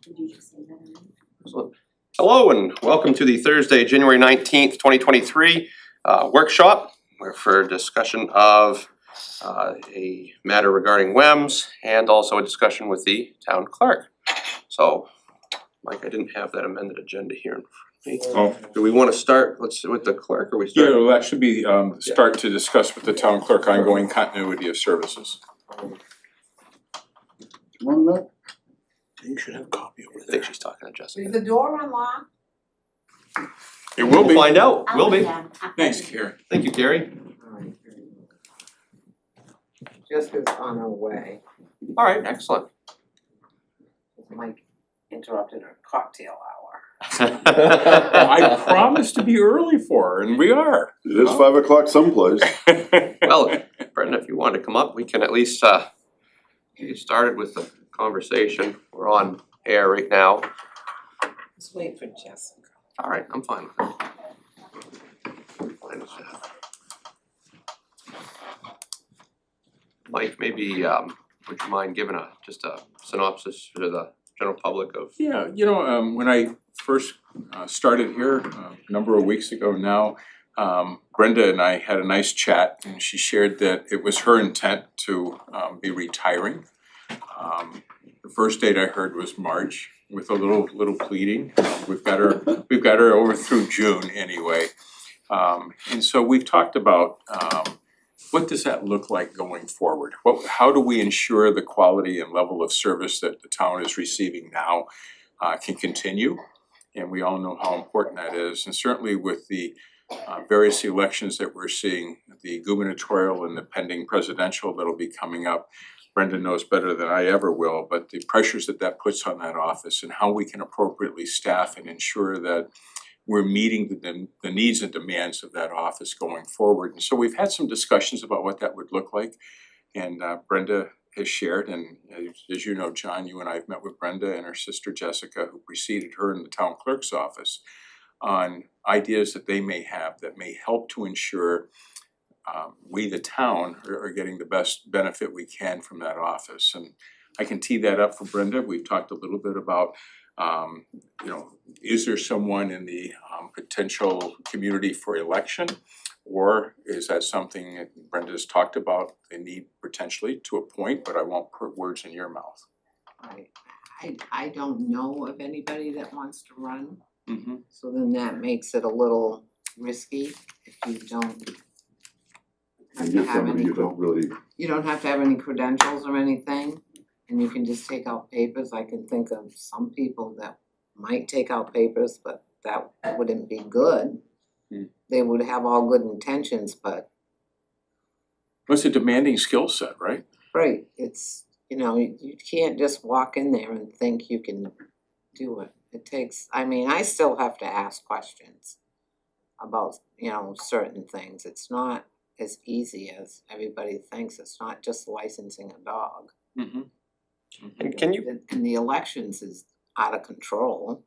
Did you just say that already? Excellent. Hello and welcome to the Thursday, January 19th, 2023 workshop for discussion of a matter regarding WEMS and also a discussion with the town clerk. So, Mike, I didn't have that amended agenda here in front of me. Oh, Do we want to start, with the clerk, or we yeah, start? well, that should be start to discuss with the town clerk ongoing continuity of services. You should have a copy over there. I think she's talking to Jessica. Is the door unlocked? It will be. We'll find out, will be. Yeah. Thanks, Carrie. Thank you, Carrie. Alright. Jessica's on her way. All right, excellent. Mike interrupted her cocktail hour. I promised to be early for her, and we are. It is 5 o'clock someplace. Well, Brenda, if you want to come up, we can at least get you started with the conversation. We're on air right now. Let's wait for Jessica. All right, I'm fine with that. Fine with that. Mike, maybe would you mind giving just a synopsis to the general public of? Yeah, when I first started here a number of weeks ago now, Brenda and I had a nice chat, and she shared that it was her intent to be retiring. The first date I heard was March, with a little pleading. We've got her over through June anyway. And so we've talked about what does that look like going forward? How do we ensure the quality and level of service that the town is receiving now can continue? And we all know how important that is, and certainly with the various elections that we're seeing, the gubernatorial and the pending presidential that'll be coming up. Brenda knows better than I ever will, but the pressures that puts on that office and how we can appropriately staff and ensure that we're meeting the needs and demands of that office going forward. And so we've had some discussions about what that would look like, and Brenda has shared, and as you know, John, you and I have met with Brenda and her sister Jessica, who preceded her in the town clerk's office, on ideas that they may have that may help to ensure we, the town, are getting the best benefit we can from that office. And I can tee that up for Brenda. We've talked a little bit about is there someone in the potential community for election? Or is that something that Brenda's talked about, they need potentially to appoint, but I won't put words in your mouth. I don't know of anybody that wants to run, Mm-hmm. so then that makes it a little risky if you don't have And to you're have somebody any, you don't really, you don't have to have any credentials or anything, and you can just take out papers. I can think of some people that might take out papers, but that wouldn't be good. They would have all good intentions, but It's a demanding skill set, right? right, it's, you can't just walk in there and think you can do it. It takes, I still have to ask questions about, certain things. It's not as easy as everybody thinks. It's not just licensing a dog. Mm-hmm. And can you And the elections is out of control.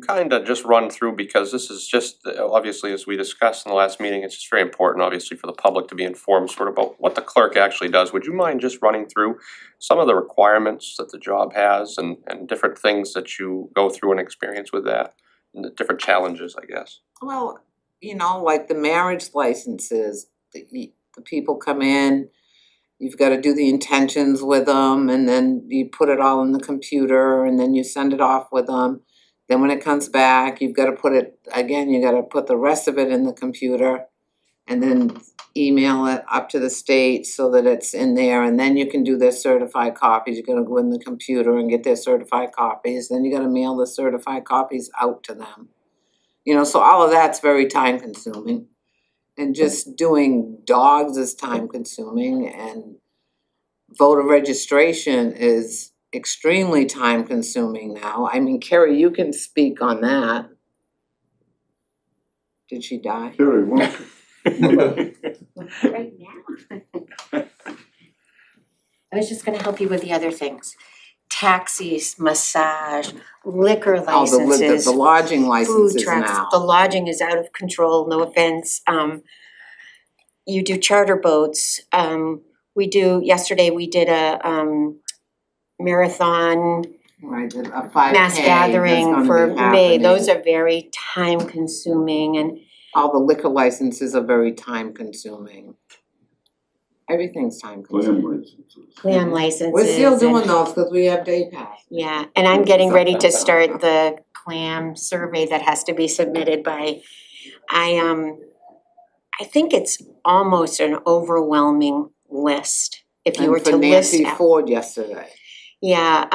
kind of just run through, because this is just, obviously, as we discussed in the last meeting, it's just very important, obviously, for the public to be informed sort of about what the clerk actually does. Would you mind just running through some of the requirements that the job has and different things that you go through and experience with that, and the different challenges, I guess? Well, like the marriage licenses, the people come in, you've gotta do the intentions with them, and then you put it all in the computer, and then you send it off with them. Then when it comes back, you gotta put the rest of it in the computer, and then email it up to the state so that it's in there, and then you can do their certified copies. You're gonna go in the computer and get their certified copies, then you gotta mail the certified copies out to them. So all of that's very time consuming. And just doing dogs is time consuming, and voter registration is extremely time consuming now. Carrie, you can speak on that. Did she die? Carrie, won't Right now. I was just gonna help you with the other things. Taxis, massage, liquor licenses, The lodging food licenses trucks. now. The lodging is out of control, no offense. You do charter boats. Yesterday we did a marathon Right, a 5K mass that's gathering gonna for be May, those happening. are very time consuming and All the liquor licenses are very time consuming. Everything's time consuming. clam licenses. We're still and- doing those because we have day pass. Yeah, and I'm getting ready to start the clam survey that has to be submitted by, I think it's almost an overwhelming list. If you were to list And for Nancy out. Ford yesterday. Yeah,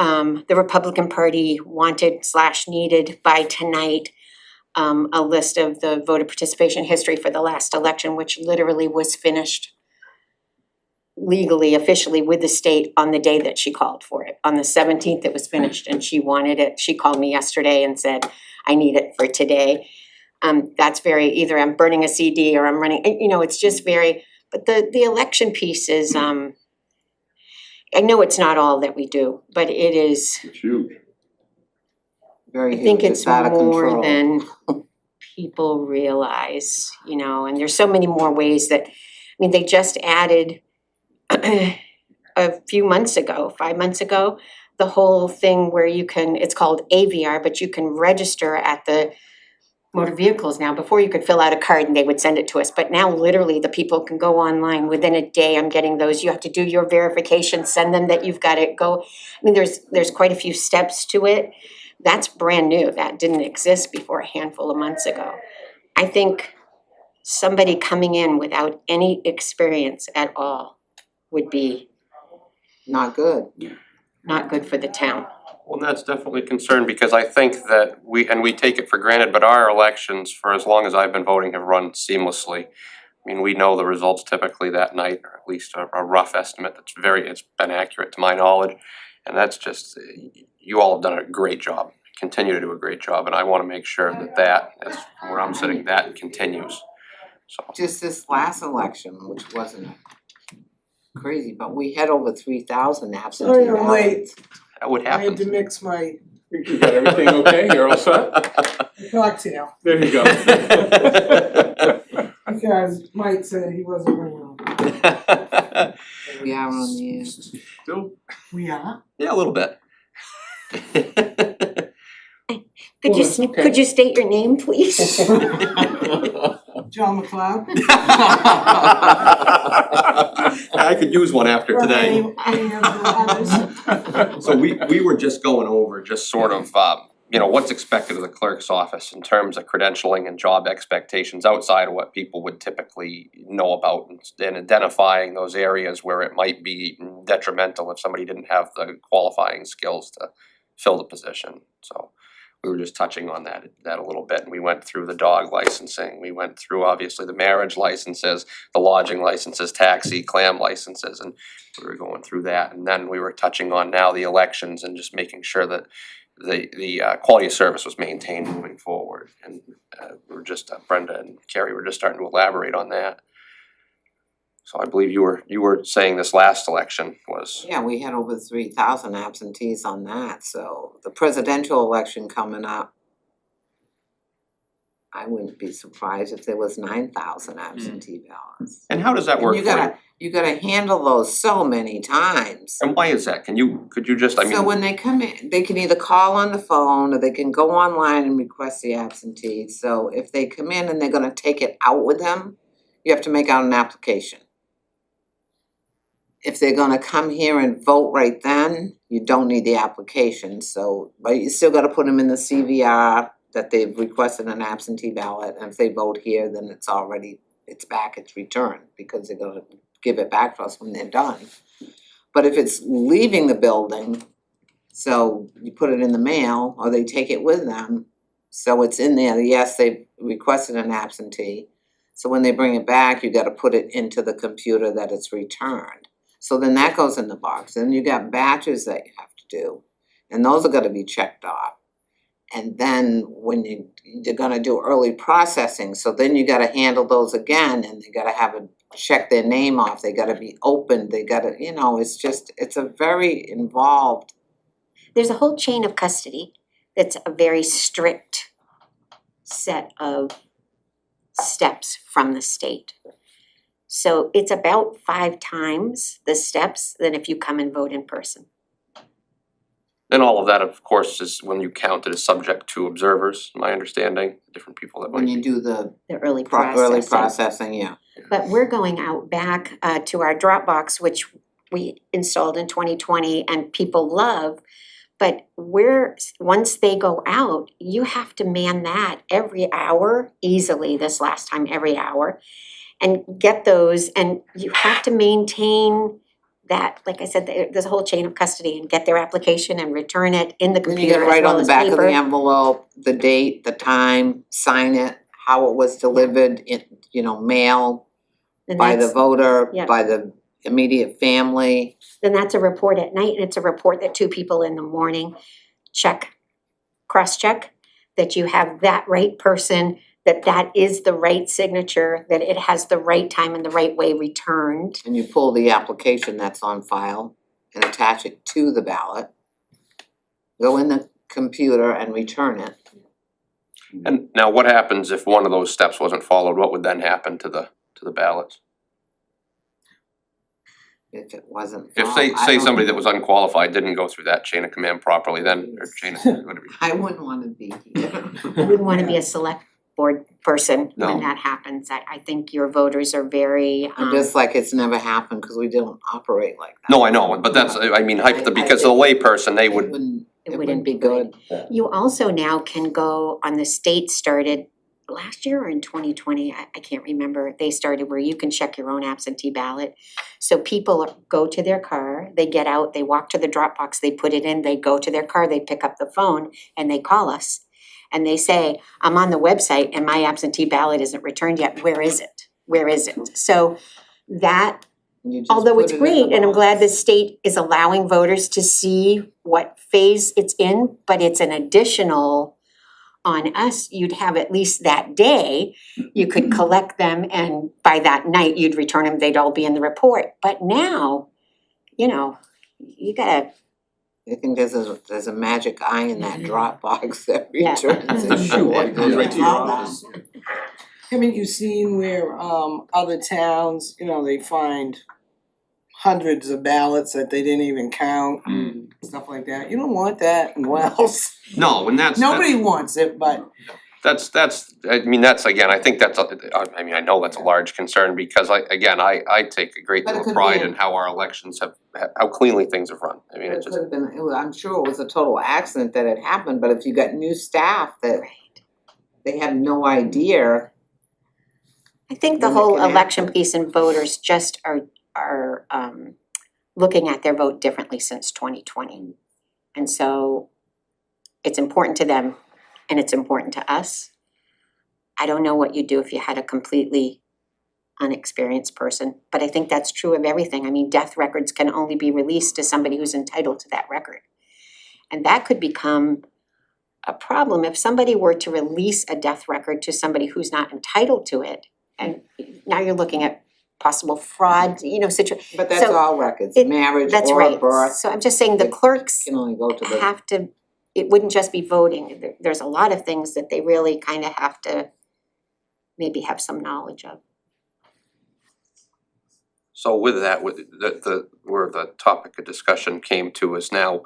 the Republican Party wanted / needed by tonight a list of the voter participation history for the last election, which literally was finished legally, officially with the state on the day that she called for it. On the 17th, it was finished and she wanted it. She called me yesterday and said, I need it for today. That's very, either I'm burning a CD or I'm running, it's just very, but the election piece is, I know it's not all that we do, but it is, It's huge. Very I huge, think it's out of control. more than people realize, and there's so many more ways that, they just added a few months ago, 5 months ago, the whole thing where you can, it's called AVR, but you can register at the motor vehicles now. Before you could fill out a card and they would send it to us, but now literally the people can go online within a day. I'm getting those, you have to do your verification, send them that you've got it, go. There's quite a few steps to it. That's brand new, that didn't exist before a handful of months ago. I think somebody coming in without any experience at all would be Not good. not good for the town. Well, that's definitely a concern because I think that we take it for granted, but our elections, for as long as I've been voting, have run seamlessly. We know the results typically that night, or at least a rough estimate it's been accurate to my knowledge. And that's just, you all have done a great job, continue to do a great job, and I wanna make sure that, as from where I'm sitting, that continues, so. Just this last election, which wasn't crazy, but we had over 3,000 absentee Sorry, ballots. I'm late. That would I had happen. to mix my You got everything okay? You're all set? cocktail There you go. because Mike said he wasn't around. We are on the Still, We are? Yeah, a little bit. Could you state your name, please? John McLeod? I could use one after Or today. any of the others? So we were just going over just sort of, what's expected of the clerk's office in terms of credentialing and job expectations outside of what people would typically know about and identifying those areas where it might be detrimental if somebody didn't have the qualifying skills to fill the position, so. We were just touching on that a little bit, and we went through the dog licensing, we went through obviously the marriage licenses, the lodging licenses, taxi, clam licenses, and we were going through that, and then we were touching on now the elections and just making sure that the quality of service was maintained moving forward, and we were just, Brenda and Carrie were just starting to elaborate on that. So I believe you were saying this last election was. Yeah, we had over 3,000 absentees on that, so the presidential election coming up, I wouldn't be surprised if there was 9,000 absentee ballots. And how does that work And for you? you gotta handle those so many times. And why is that? Could you just, So when they come in, they can either call on the phone or they can go online and request the absentee. So if they come in and they're gonna take it out with them, you have to make out an application. If they're gonna come here and vote right then, you don't need the application, so, but you still gotta put them in the CVR that they've requested an absentee ballot, and if they vote here, then it's back, it's returned, because they're gonna give it back to us when they're done. But if it's leaving the building, so you put it in the mail, or they take it with them, so it's in there, yes, they requested an absentee. So when they bring it back, you gotta put it into the computer that it's returned. So then that goes in the box, and you got batches that you have to do, and those are gonna be checked off. And then when you're gonna do early processing, so then you gotta handle those again, and they gotta check their name off, they gotta be opened, they gotta, it's a very involved. There's a whole chain of custody that's a very strict set of steps from the state. So it's about 5 times the steps than if you come and vote in person. And all of that, of course, is when you count it as subject to observers, my understanding, different people that When might. you do the The early processing. early processing, yeah. But we're going out back to our Dropbox, which we installed in 2020 and people love. But once they go out, you have to man that every hour, easily this last time, every hour. And get those, and you have to maintain that, like I said, there's a whole chain of custody, and get their application and return it in the Then you computer gotta as write well on the as back of the paper. envelope, the date, the time, sign it, how it was delivered, mail, And by the that's, voter, yeah. by the immediate family. then that's a report at night, and it's a report that 2 people in the morning check, cross-check, that you have that right person, that is the right signature, that it has the right time and the right way returned. And you pull the application that's on file and attach it to the ballot. Go in the computer and return it. And now what happens if one of those steps wasn't followed? What would then happen to the ballots? If it wasn't. If say somebody that was unqualified didn't go through that chain of command properly, then, or chain of, whatever. I wouldn't wanna be here. You wouldn't wanna be a select board person No. when that happens. I think your voters are very, And just like it's never happened, cause we don't operate like that. No, I know, but that's, I mean, because the layperson, they would, it wouldn't be good. You also now can go on, the state started last year or in 2020, I can't remember, they started where you can check your own absentee ballot. So people go to their car, they get out, they walk to the drop box, they put it in, they go to their car, they pick up the phone and they call us. And they say, I'm on the website and my absentee ballot isn't returned yet, where is it? Where is it? So that, You just although put it's it in the great, and I'm glad the box. state is allowing voters to see what phase it's in, but it's an additional on us. You'd have at least that day, you could collect them, and by that night, you'd return them, they'd all be in the report. But now, you gotta, I think there's a magic eye in that Dropbox that Yeah. returns it. Sure, it goes right to your office. Haven't you seen where other towns, they find hundreds of ballots that they didn't even count, stuff like that? You don't want that in Wells. no, and that's. Nobody wants it, but That's, I mean, that's, again, I think that's, I mean, I know that's a large concern because I take a great But it deal of could pride be- in how our elections how cleanly things have run. I mean, It it's could just, have been, I'm sure it was a total accident that it happened, but if you got new staff that they have no idea. I think the Then it whole can election happen. piece and voters just are looking at their vote differently since 2020. And so it's important to them and it's important to us. I don't know what you'd do if you had a completely unexperienced person, but I think that's true of everything. I mean, death records can only be released to somebody who's entitled to that record. And that could become a problem if somebody were to release a death record to somebody who's not entitled to it. And now you're looking at possible fraud, But that's So, all records, it- marriage that's or right. birth, So I'm just saying the clerks can only go to the. have to, it wouldn't just be voting. There's a lot of things that they really kind of have to maybe have some knowledge of. so with that, with where the topic of discussion came to is now,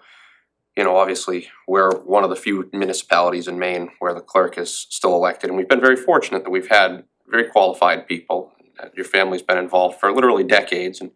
obviously, we're one of the few municipalities in Maine where the clerk is still elected, and we've been very fortunate that we've had very qualified people. Your family's been involved for literally decades, and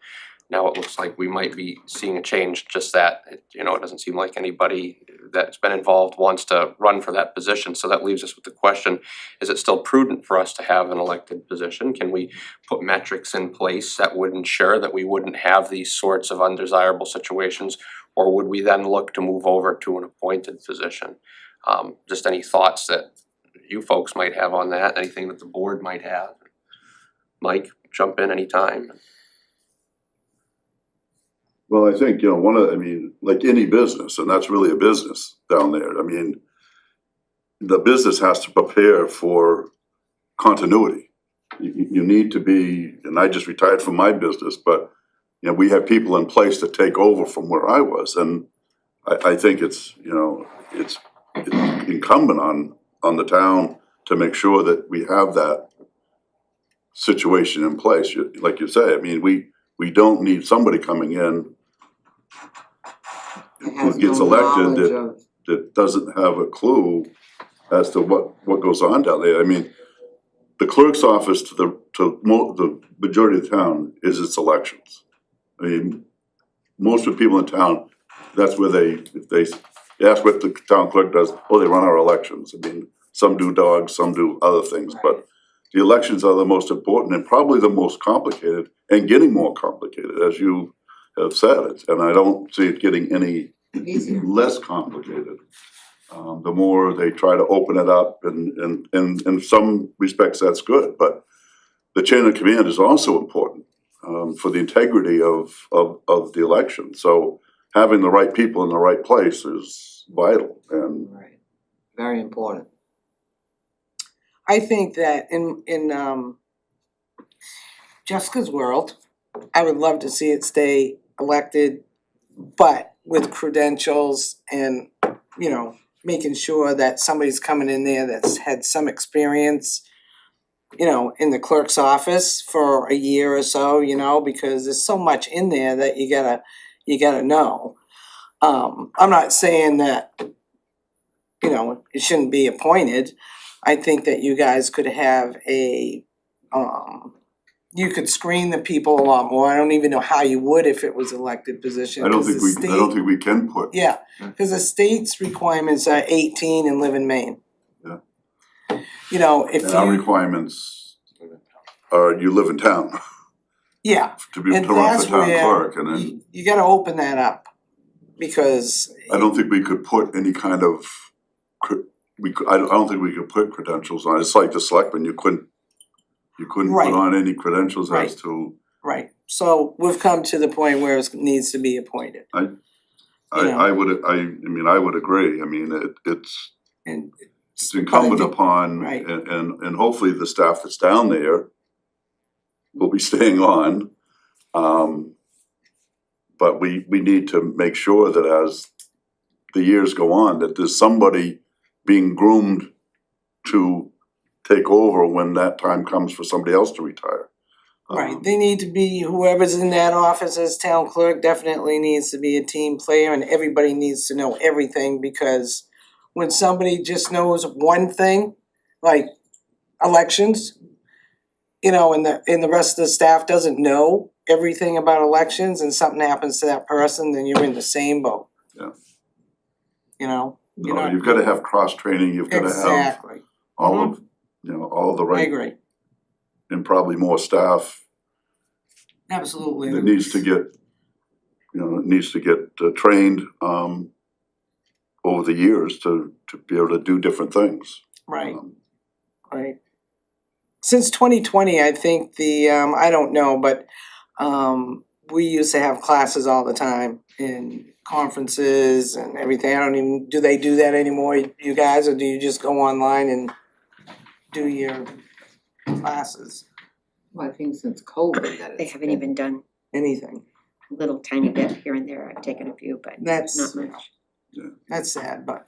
now it looks like we might be seeing a change, just that, it doesn't seem like anybody that's been involved wants to run for that position, so that leaves us with the question, is it still prudent for us to have an elected position? Can we put metrics in place that would ensure that we wouldn't have these sorts of undesirable situations? Or would we then look to move over to an appointed position? Just any thoughts that you folks might have on that, anything that the board might have? Mike, jump in anytime. Well, I think, like any business, and that's really a business down there, the business has to prepare for continuity. You need to be, and I just retired from my business, but, we have people in place to take over from where I was, and I think it's incumbent on the town to make sure that we have that situation in place. Like you say, we don't need somebody coming in It has who gets no elected knowledge that of, that doesn't have a clue as to what goes on down there. I mean, the clerk's office to the majority of the town is its elections. I mean, most of the people in town, that's where if they ask what the town clerk does, oh, they run our elections. I mean, some do dogs, some do other things, but the elections are the most important and probably the most complicated and getting more complicated, as you have said. And I don't see it getting any easier. less complicated. The more they try to open it up, and in some respects that's good, but the chain of command is also important for the integrity of the election. So having the right people in the right place is vital, and Right. Very important. I think that in Jessica's world, I would love to see it stay elected, but with credentials and, you know, making sure that somebody's coming in there that's had some experience, you know, in the clerk's office for a year or so, you know, because there's so much in there that you gotta know. I'm not saying that, you know, it shouldn't be appointed. I think that you guys could have you could screen the people a lot more. I don't even know how you would if it was elected position. I don't 'cause think the I don't state- think we can put. Yeah, cause the state's requirements are 18 and live in Maine. Yeah. You know, if And our you, requirements are you live in town yeah, to and run that's for town where clerk, and then you gotta open that up. Because, I don't think we could put any kind of, I don't think we could put credentials on, it's like the selectmen, you couldn't Right. put on any credentials Right. as to, right, so we've come to the point where it needs to be appointed. Yeah. I would agree, I mean, it's And incumbent think- upon, right. and hopefully the staff that's down there will be staying on. But we need to make sure that as the years go on, that there's somebody being groomed to take over when that time comes for somebody else to retire. Right, they need to be, whoever's in that office as town clerk definitely needs to be a team player and everybody needs to know everything because when somebody just knows one thing, like elections, you know, and the rest of the staff doesn't know everything about elections and something happens to that person, then you're in the same boat. Yeah. You know? You're No, not- you've gotta have cross-training, you've gotta have Exactly, all of, all the I right, agree, and probably more staff absolutely. that needs to get, trained, over the years to be able to do different things. Right. Um, Right. Since 2020, I think I don't know, but we used to have classes all the time in conferences and everything. I don't even, do they do that anymore, you guys, or do you just go online and do your classes, Well, I think since COVID that They it's haven't been- even done anything? a little tiny bit here and there, I've taken a few, but That's, not much. that's sad, but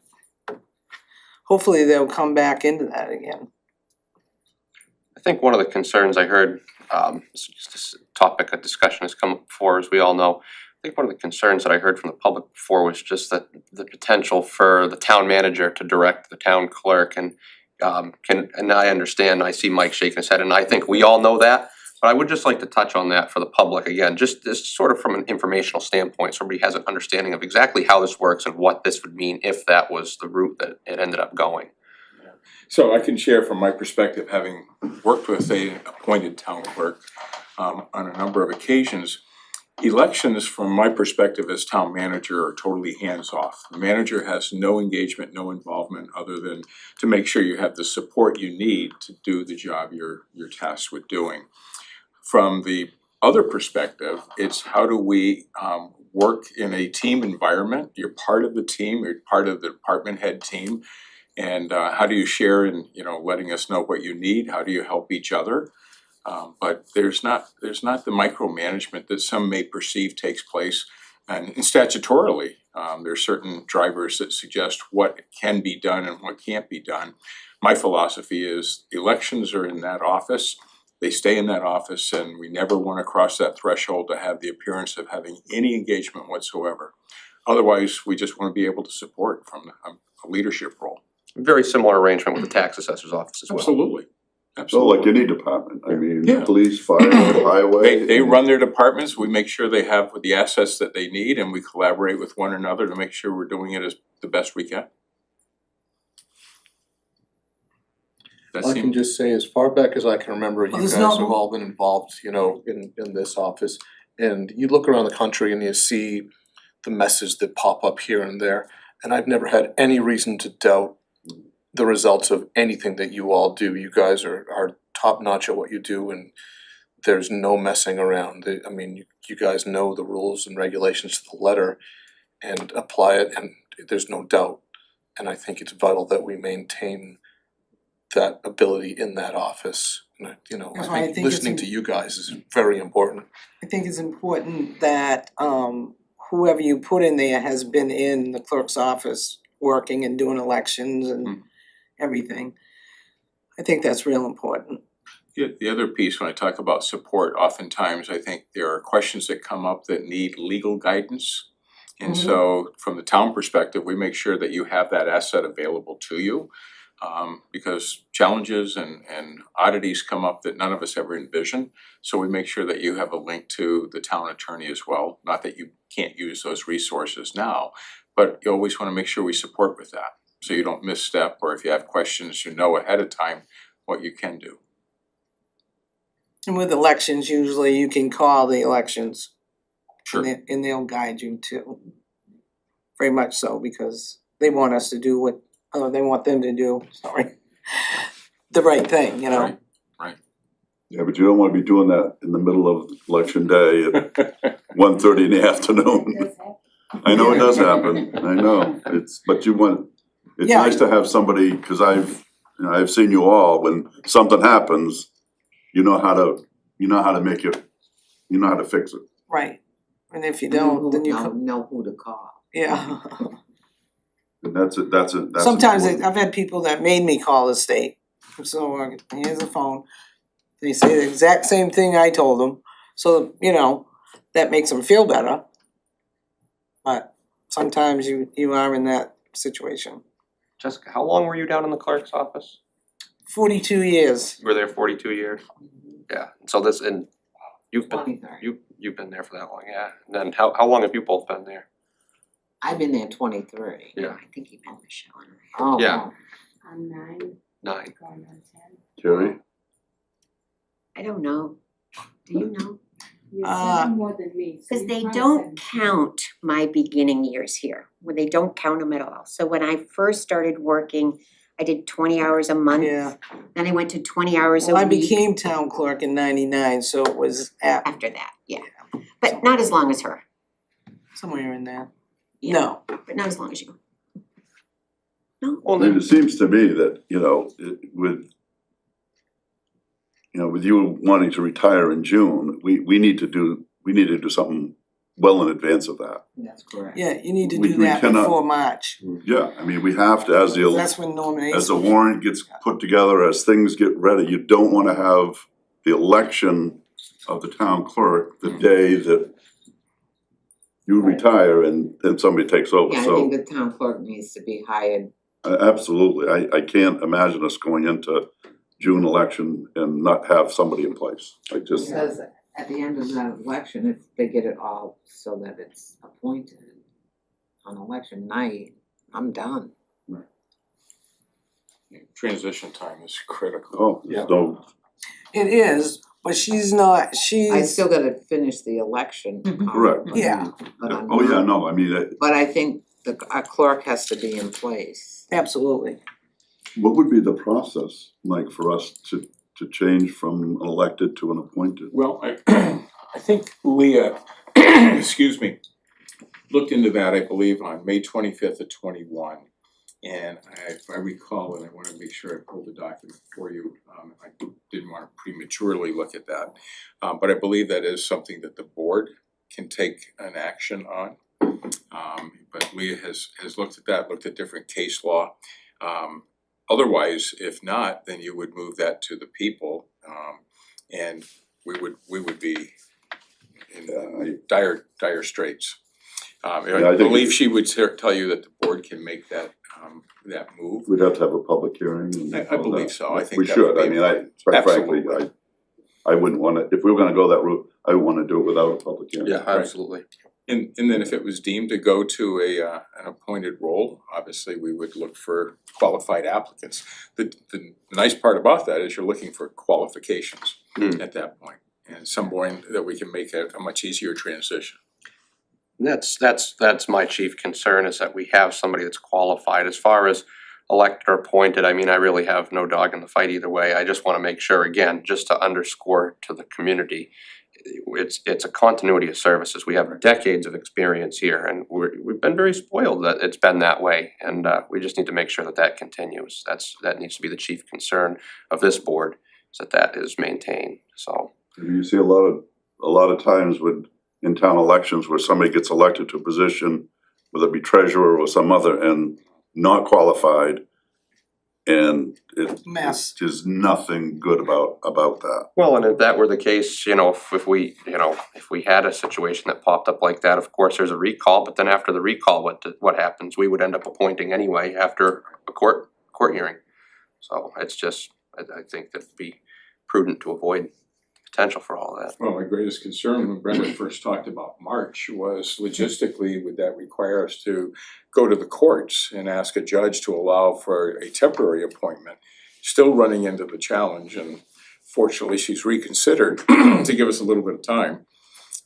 hopefully they'll come back into that again. I think one of the concerns I heard, this topic of discussion has come up before, as we all know. I think one of the concerns that I heard from the public before was just that the potential for the town manager to direct the town clerk and and I understand, I see Mike shaking his head, and I think we all know that. But I would just like to touch on that for the public again, just this sort of from an informational standpoint, so everybody has an understanding of exactly how this works and what this would mean if that was the route that it ended up going. So I can share from my perspective, having worked with a appointed town clerk on a number of occasions. Elections, from my perspective as town manager, are totally hands-off. The manager has no engagement, no involvement, other than to make sure you have the support you need to do the job you're tasked with doing. From the other perspective, it's how do we work in a team environment? You're part of the team, you're part of the department head team. And how do you share in, letting us know what you need, how do you help each other? But there's not the micromanagement that some may perceive takes place. And statutorily, there's certain drivers that suggest what can be done and what can't be done. My philosophy is elections are in that office, they stay in that office, and we never wanna cross that threshold to have the appearance of having any engagement whatsoever. otherwise, we just wanna be able to support from a leadership role. Very similar arrangement with the tax assessor's office as well. Absolutely, So absolutely. like any department, I mean, Yeah. police, fire, highway. They run their departments, we make sure they have the assets that they need, and we collaborate with one another to make sure we're doing it as the best we can. That I can seems, just say, as far back as I can remember, you Well, guys there's no- have all been involved, you know, in this office. And you look around the country and you see the messes that pop up here and there. And I've never had any reason to doubt the results of anything that you all do. You guys are top notch at what you do, and there's no messing around. I mean, you guys know the rules and regulations to the letter and apply it, and there's no doubt. And I think it's vital that we maintain that ability in that office. And That's why I I think think it's listening to you guys is very important. I think it's important that whoever you put in there has been in the clerk's office working and doing elections and everything. I think that's real important. the other piece, when I talk about support, oftentimes I think there are questions that come up that need legal guidance. And so from the town perspective, we make sure that you have that asset available to you. Because challenges and oddities come up that none of us ever envisioned. So we make sure that you have a link to the town attorney as well. Not that you can't use those resources now, but you always wanna make sure we support with that. So you don't misstep, or if you have questions, you know ahead of time what you can do. And with elections, usually you can call the elections. Sure. And they'll guide you too. Very much so, because they want us to do what, they want them to do, sorry. The right thing, you know? Right. Yeah, but you don't wanna be doing that in the middle of election day at 1:30 in the afternoon. I know it does happen, I know, but it's Yeah. nice to have somebody, cause I've seen you all, when something happens, you know how to make it, you know how to fix it. Right. And if you don't, then you know who to call. yeah. And that's Sometimes important. I've had people that made me call the state. So here's the phone. They say the exact same thing I told them. So, you know, that makes them feel better. But sometimes you are in that situation. Jessica, how long were you down in the clerk's office? 42 years. You were there 42 years? Yeah, so this, and you've been, 23. you've been there for that long, yeah. And then how long have you both been there? I've been there 23. Yeah. I think you've been Michelle. Oh, Yeah. wow. I'm 9, 9. going on 10. Jerry? I don't know. Do you know? You're Ah. 7 more than me, so Cause you're they probably don't 7. count my beginning years here, when they don't count them at all. So when I first started working, I did 20 hours a month. Yeah. Then I went to 20 hours a Well, I week became town clerk in '99, so it was after that, yeah. But not as long as her, somewhere in there. Yeah. No. but not as long as you. Well, I mean, then, it seems to me that, with you wanting to retire in June, we need to do something well in advance of that. That's correct. Yeah, you need to We- do we that cannot- before March. Yeah, I mean, we have to, as That's when nominations. the warrant gets put together, as things get ready, you don't wanna have the election of the town clerk the day that you retire and then somebody takes over, Yeah, I so. think the town clerk needs to be hired. Absolutely, I can't imagine us going into June election and not have somebody in place, I just, Because at the end of that election, if they get it all so that it's appointed on election night, I'm done. Transition time is critical. oh, Yeah. so, It is, but she's not, I she's, still gotta finish the election. Correct. but- Yeah. But I'm oh yeah, not. no, I mean, But I think our clerk has to be in place. absolutely. what would be the process like for us to change from an elected to an appointed? Well, I think Leah, excuse me, looked into that, I believe, on May 25th of 21. And if I recall, and I wanna make sure I pulled the document for you, I didn't wanna prematurely look at that. But I believe that is something that the board can take an action on. But Leah has looked at that, looked at different case law. Otherwise, if not, then you would move that to the people, and we would be in dire straits. And Yeah, I I think believe she would tell you that the board can make that move. We'd have to have a public hearing and I all believe that. so. I think We that should, would I be mean, quite frankly, Absolutely. I wouldn't wanna, if we were gonna go that route, I would wanna do it without a public hearing. Yeah, absolutely. And then if it was deemed to go to an appointed role, obviously we would look for qualified applicants. The nice part about that is you're looking for qualifications at that point. And someone that we can make a much easier transition. That's my chief concern, is that we have somebody that's qualified. As far as elected or appointed, I mean, I really have no dog in the fight either way. I just wanna make sure, again, just to underscore to the community, it's a continuity of services. We have decades of experience here, and we've been very spoiled that it's been that way, and we just need to make sure that that continues. That needs to be the chief concern of this board, is that is maintained, so. You see a lot of times in town elections where somebody gets elected to a position, whether it be treasurer or some other, and not qualified. And Mess. there's nothing good about that. Well, and if that were the case, if we had a situation that popped up like that, of course, there's a recall, but then after the recall, what happens? We would end up appointing anyway after a court hearing. So it's just, I think that'd be prudent to avoid potential for all of that. Well, my greatest concern when Brenda first talked about March was logistically, would that require us to go to the courts and ask a judge to allow for a temporary appointment? Still running into the challenge, and fortunately she's reconsidered to give us a little bit of time.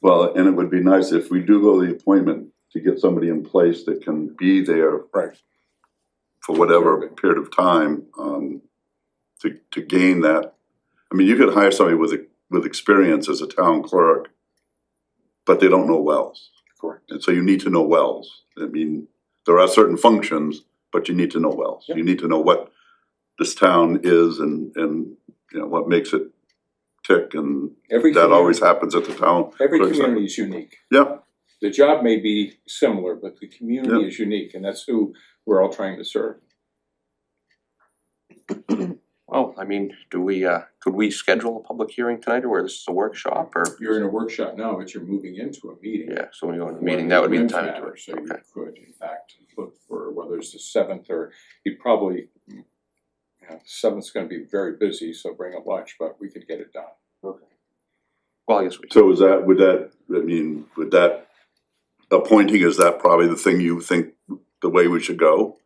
Well, and it would be nice if we do go to the appointment to get somebody in place that can be there Right. for whatever period of time, to gain that. I mean, you could hire somebody with experience as a town clerk, but they don't know wells. Correct. And so you need to know wells. I mean, there are certain functions, but you need to know wells. Yeah. You need to know what this town is and what makes it tick, and Every that always community- happens at the town. Every clerk's office. community is unique. Yeah, The job may be similar, but the community Yeah. is unique, and that's who we're all trying to serve. Well, I mean, could we schedule a public hearing tonight, or this is a workshop, or? You're in a workshop now, but you're moving into a meeting. Yeah, so when you go to the meeting, that would be the time to do Matter, it. So you Okay. could, in fact, look for whether it's the 7th, or you probably, the 7th's gonna be very busy, so bring a lunch, but we could get it done. Well, I guess we. so would that appointing, is that probably the thing you think the way we should go?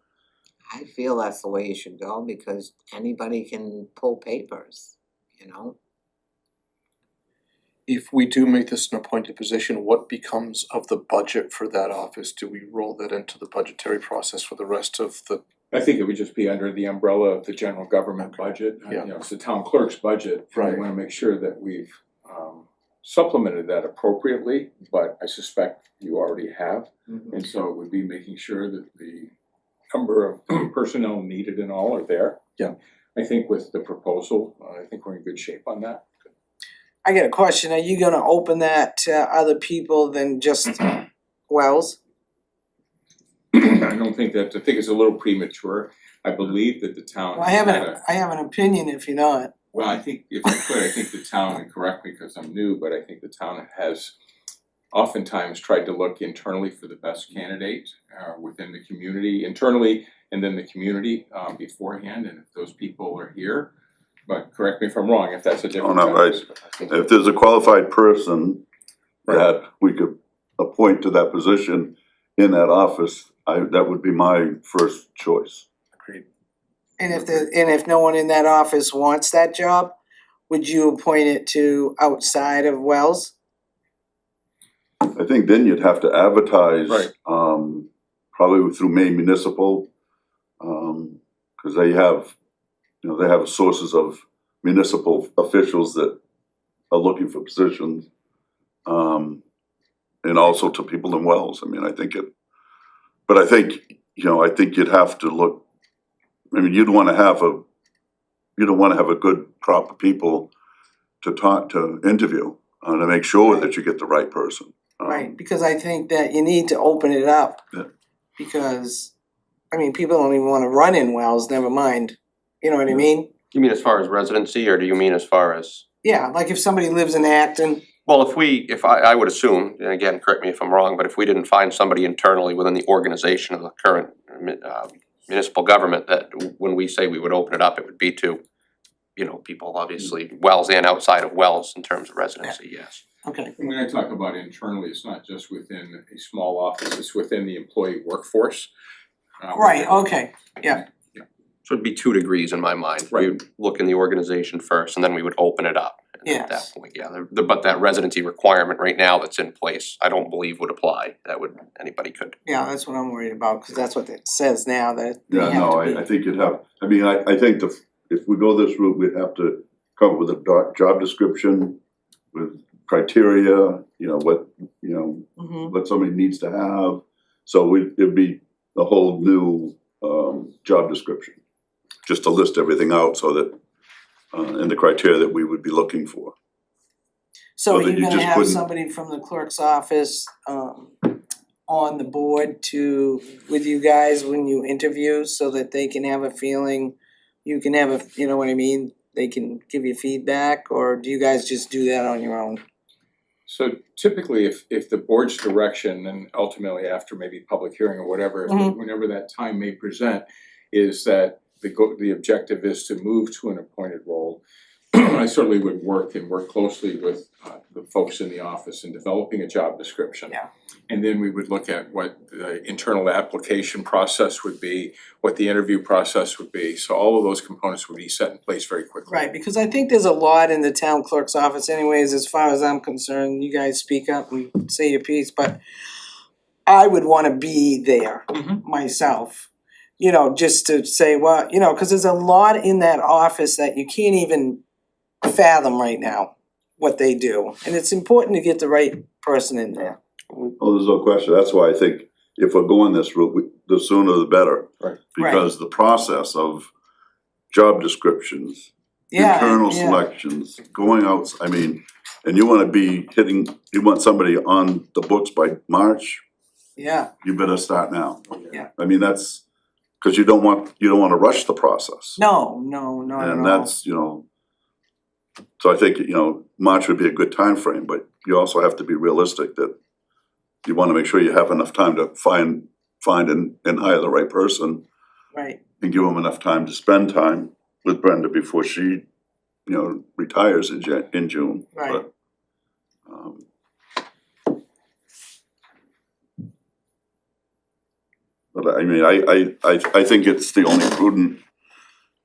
I feel that's the way you should go, because anybody can pull papers, you know? If we do make this an appointed position, what becomes of the budget for that office? Do we roll that into the budgetary process for the rest of the? I think it would just be under the umbrella of the general government budget. Yeah. It's the town clerk's budget. And Right. we wanna make sure that we've supplemented that appropriately, but I suspect you already have. And so it would be making sure that the number of personnel needed and all are there. Yeah. I think with the proposal, I think we're in good shape on that. I got a question, are you gonna open that to other people than just Wells? I don't think I think it's a little premature. I believe that the town. Well, I have an opinion if you're not. Well, I think if I could, I think the town, and correct me because I'm new, but I think the town has oftentimes tried to look internally for the best candidate within the community, internally and then the community beforehand, and if those people are here. But correct me if I'm wrong, if that's a different. no, right. If there's a qualified person that we could appoint to that position in that office, that would be my first choice. Agreed. And if no one in that office wants that job, would you appoint it to outside of Wells? I think then you'd have to advertise. Right. Probably through Maine Municipal, cause they have sources of municipal officials that are looking for positions. And also to people in Wells, I mean, I think you'd have to look, I mean, you'd wanna have a good crop of people to interview, to make sure that you get the right person. Right, because I think that you need to open it up. Yeah. Because, I mean, people don't even wanna run in Wells, never mind, you know what I mean? You mean as far as residency, or do you mean as far as? Yeah, like if somebody lives in Acton Well, if I would assume, and again, correct me if I'm wrong, but if we didn't find somebody internally within the organization of the current municipal government, that when we say we would open it up, it would be to, you know, people obviously, Wells and outside of Wells in terms of residency, yes. Okay, When I talk about internally, it's not just within a small office, it's within the employee workforce. right, okay, So it'd be 2 degrees in my mind. We would look in the organization first and then we would open it up. And at that Yes. point, yeah, but that residency requirement right now that's in place, I don't believe would apply. Anybody could. yeah, that's what I'm worried about, cause that's what it says now, that they Yeah, have no, to be. I think you'd have, I mean, I think if we go this route, we'd have to come up with a job description with criteria, you know, what, you know, Mhm. what somebody needs to have. So it'd be a whole new, job description, just to list everything out so that, and the criteria that we would be looking for. So So are that you you gonna just have couldn't- somebody from the clerk's office, on the board with you guys when you interview, so that they can have a feeling, you can have a, you know what I mean? They can give you feedback, or do you guys just do that on your own? So typically, if the board's direction, and ultimately after maybe public hearing or whatever, whenever that time may present, is that the objective is to move to an appointed role. I certainly would work closely with the folks in the office in developing a job description. Yeah. And then we would look at what the internal application process would be, what the interview process would be. So all of those components would be set in place very quickly. Right, because I think there's a lot in the town clerk's office anyways, as far as I'm concerned, you guys speak up and say your piece, but I would wanna be there myself, you know, just to say, well, you know, cause there's a lot in that office that you can't even fathom right now, what they do, and it's important to get the right person in there. Oh, there's no question, that's why I think if we're going this route, the sooner the better. Right. Because the process of job descriptions, Yeah, internal yeah. selections, going out, I mean, and you wanna be you want somebody on the books by March, Yeah, you better start now. Yeah. I mean, that's, cause you don't wanna rush the process. no, not at all. And that's, you know, so I think, you know, March would be a good time frame, but you also have to be realistic that you wanna make sure you have enough time to find and hire the right person Right, and give them enough time to spend time with Brenda before she, you know, retires in June. Right. But, but I mean, I think it's the only prudent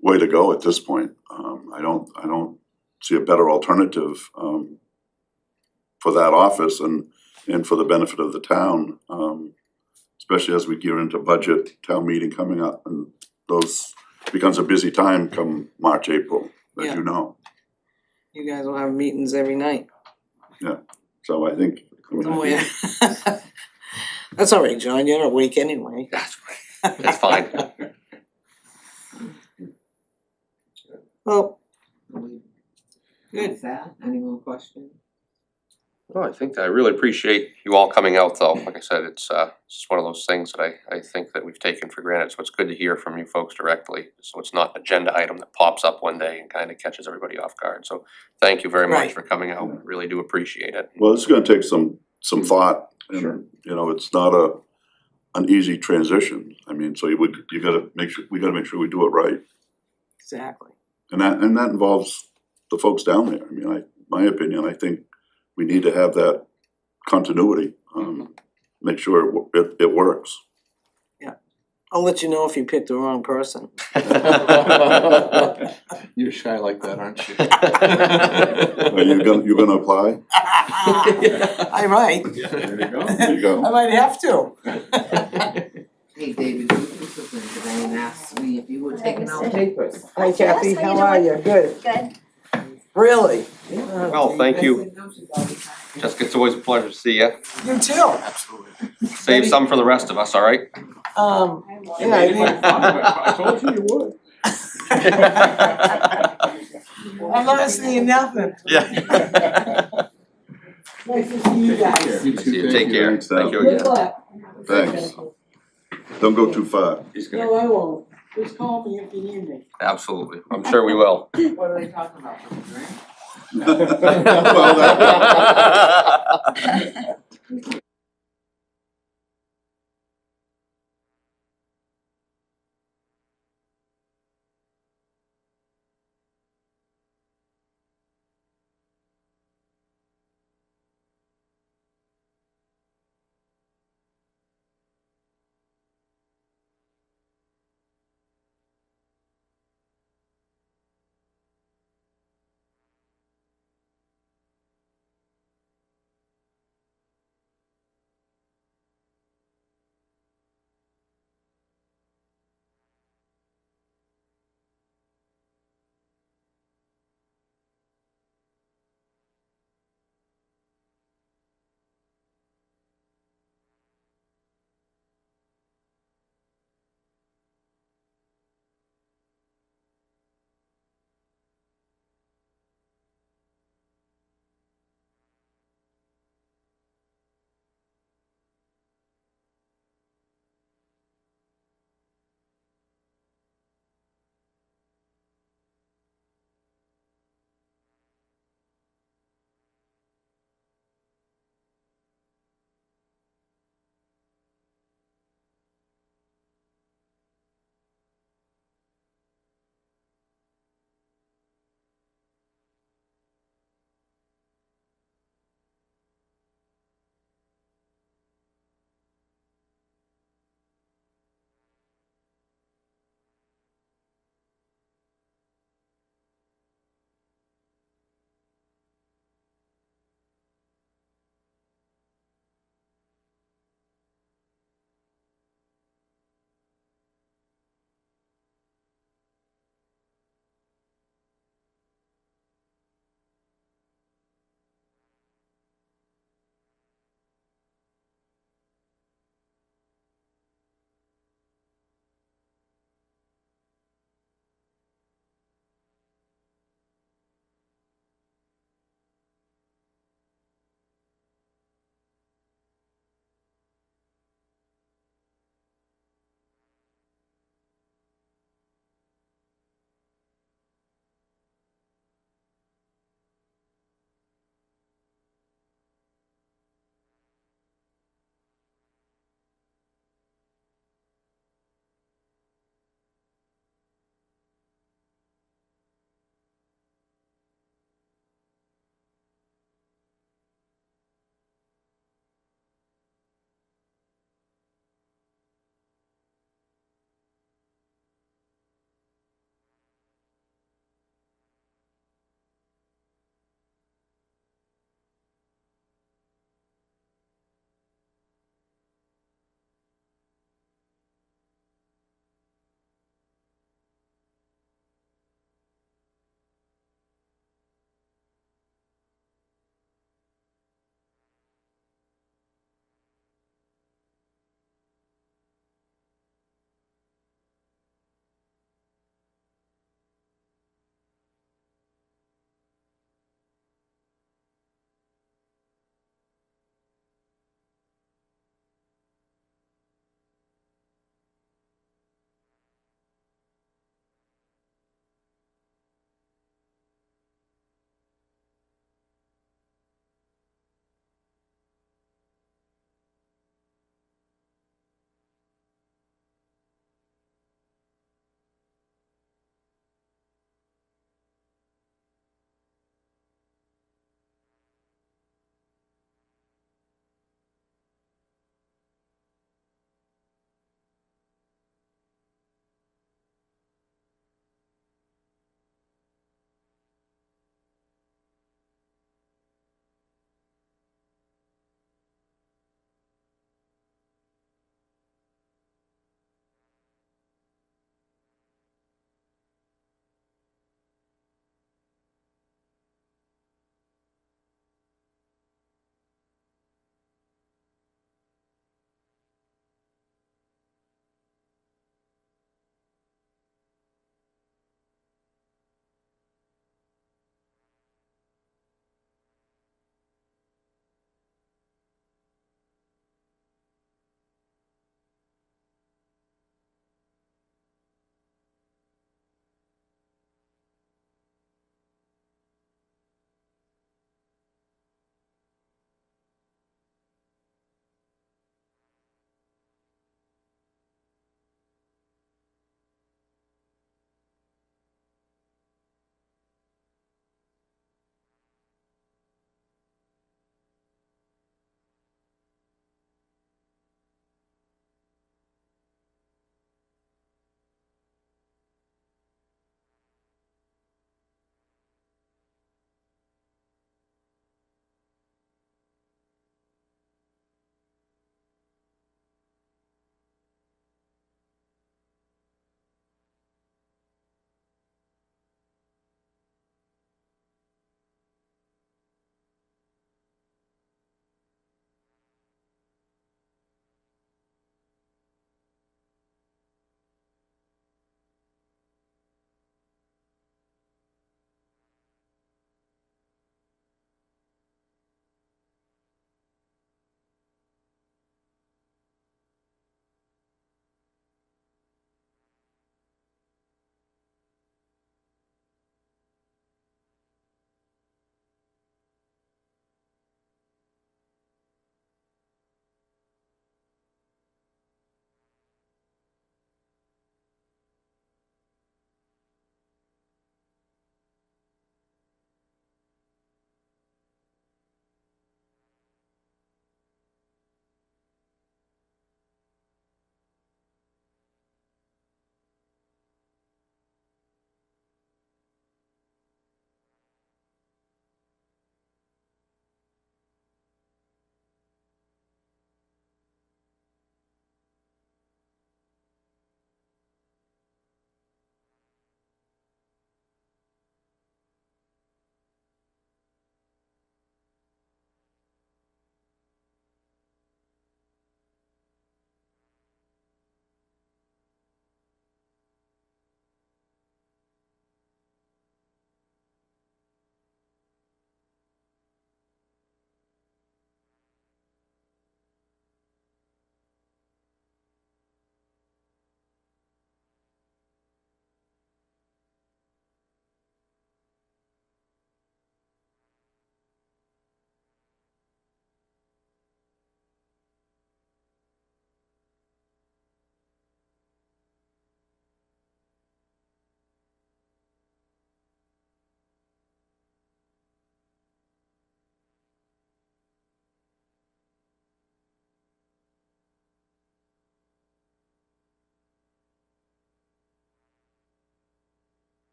way to go at this point. I don't see a better alternative, for that office and for the benefit of the town, especially as we gear into budget, town meeting coming up, and those becomes a busy time come March, April, as Yeah. you know. you guys will have meetings every night. So I think, Oh, yeah. That's all right, John, you're awake anyway. That's fine. Well, Good. Is that, any more questions? Well, I think I really appreciate you all coming out though. Like I said, it's just one of those things that I think that we've taken for granted. So it's good to hear from you folks directly. So it's not an agenda item that pops up one day and kind of catches everybody off guard. So thank you very much Right. for coming out. Really do appreciate it. well, it's gonna take some thought, and, you know, it's not an easy transition. I mean, so we gotta make sure we do it right. exactly. And that involves the folks down there. I mean, my opinion, I think we need to have that continuity, make sure it works. I'll let you know if you picked the wrong person. You're shy like that, aren't you? Are you gonna apply? I might, There you go. There you go. I might have to. Hey, David, you was in today and asked me if you were taking out papers. Hi Kathy, how are you? Good. Good. Really? Well, thank you. Jessica, it's always a pleasure to see you. You too. Absolutely. Save some for the rest of us, all right? Yeah, I think, I told you would. I'm not seeing nothing. Yeah. Nice to see you guys. You See you. too, Take care. Thanks, Thank you Good again. luck. Thanks. Don't go too far. He's gonna. No, I won't. Just call me if you need me. Absolutely. I'm sure we will. What are they talking about, for the grant? Well, that-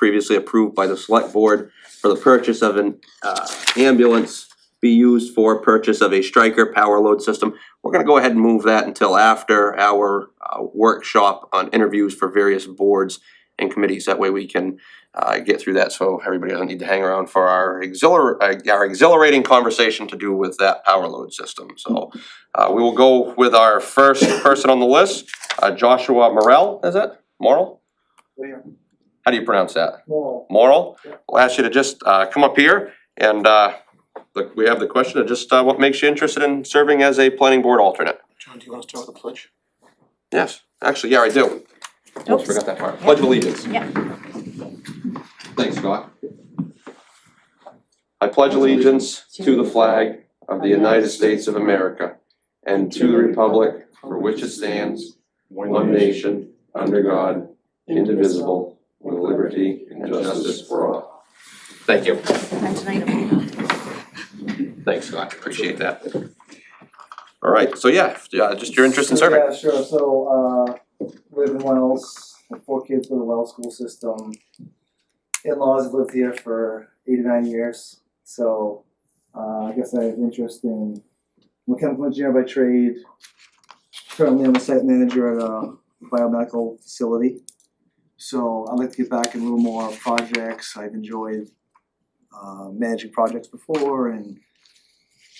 previously approved by the select board for the purchase of an ambulance be used for purchase of a Stryker power load system. We're gonna go ahead and move that until after our workshop on interviews for various boards and committees. That way we can get through that, so everybody doesn't need to hang around for our exhilarating conversation to do with that power load system. So we will go with our first person on the list, Joshua Morel, is it? Morel? How do you pronounce that? Morel? We'll ask you to just come up here and look, we have the question of just what makes you interested in serving as a planning board alternate? John, do you wanna start with the pledge? Yes, actually, yeah, I do. Almost forgot that part. Pledge of allegiance. Yeah. Thanks, Scott. I pledge allegiance to the flag of the United States of America and to the republic for which it stands, one nation, under God, indivisible, with liberty and justice for all. Thank you. Thanks, Scott, appreciate that. All right, so yeah, just your interest in serving. Yeah, sure, so, live in Wells, have 4 kids with the Wells school system. In-laws have lived here for 8 or 9 years, so, I guess I have interest in mechanical engineer by trade. Currently I'm a site manager at a biomedical facility. So I'd like to get back in a little more projects. I've enjoyed managing projects before and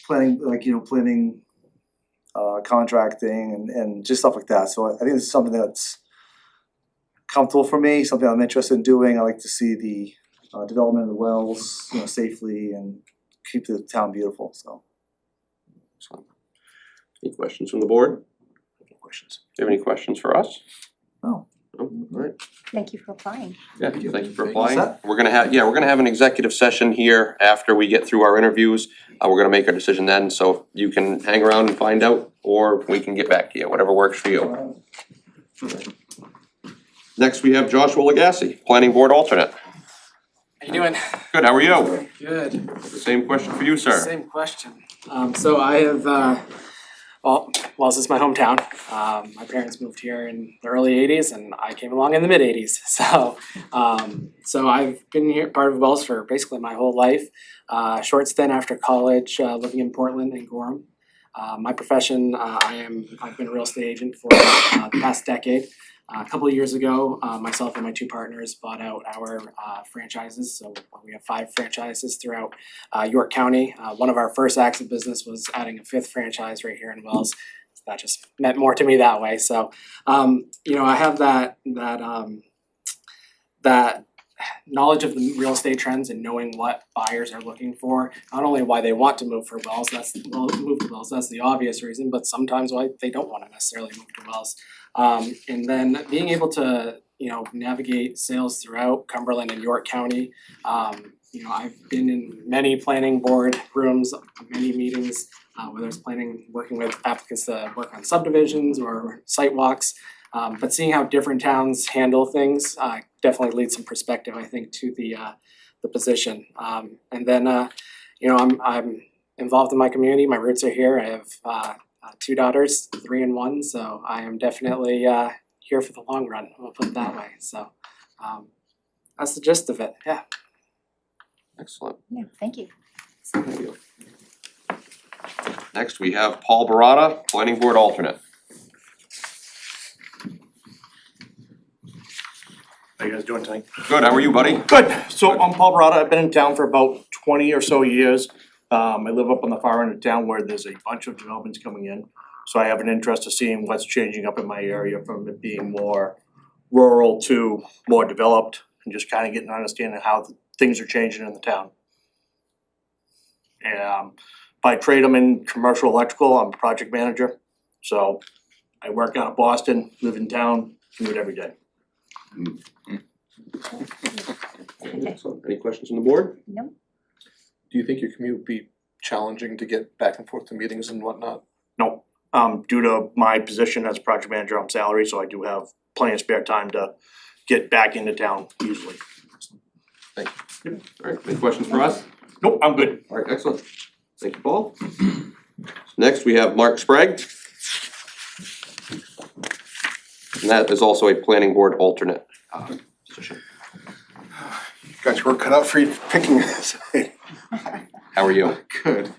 planning, contracting and just stuff like that. So I think this is something that's comfortable for me, something I'm interested in doing. I like to see the development of the wells, safely and keep the town beautiful, so. Any questions from the board? No questions. Do you have any questions for us? No. No, alright, Thank you for applying. yeah, thank you for Thank you. applying. Set? We're gonna have an executive session here after we get through our interviews. We're gonna make our decision then, so you can hang around and find out, or we can get back to you, whatever works for you. Next, we have Joshua Legacy, planning board alternate. How you doing? Good, how are you? Good. The same question for you, sir. Same question. So I have, Wells is my hometown. My parents moved here in the early '80s, and I came along in the mid '80s. So I've been here, part of Wells for basically my whole life. Short stint after college, living in Portland and Gorham. My profession, I've been a real estate agent for the past decade. A couple of years ago, myself and my 2 partners bought out our franchises, so we have 5 franchises throughout York County. One of our first acts of business was adding a 5th franchise right here in Wells. That just meant more to me that way, so I have that knowledge of the real estate trends and knowing what buyers are looking for, not only why they want to move to Wells, that's the obvious reason, but sometimes why they don't wanna necessarily move to Wells. And then being able to, navigate sales throughout Cumberland and York County. I've been in many planning board rooms, many meetings, whether it's working with applicants to work on subdivisions or site walks. But seeing how different towns handle things definitely leads some perspective, I think, to the position. And then I'm involved in my community. My roots are here. I have 2 daughters, 3 and 1, so I am definitely here for the long run. We'll put it that way. So that's the gist of it. Yeah. Excellent. Yeah, thank you. Thank you. Next, we have Paul Barata, planning board alternate. How you guys doing tonight? Good, how are you, buddy? Good, so I'm Paul Barata, I've been in town for about 20 or so years. I live up on the far end of town where there's a bunch of developments coming in. So I have an interest of seeing what's changing up in my area from it being more rural to more developed and just kind of getting an understanding of how things are changing in the town. And by trade, I'm in commercial electrical, I'm a project manager. So I work out of Boston, live in town, commute every day. Excellent. Any questions from the board? No? Do you think your commute would be challenging to get back and forth to meetings and whatnot? No, due to my position as project manager, I'm salary, so I do have plenty of spare time to get back into town easily. Thank you. Alright, any questions for us? Nope, I'm good. Alright, excellent. Thank you, Paul. Next, we have Mark Sprague. And that is also a planning board alternate position. got your work cut out for you picking this. How are you? Good.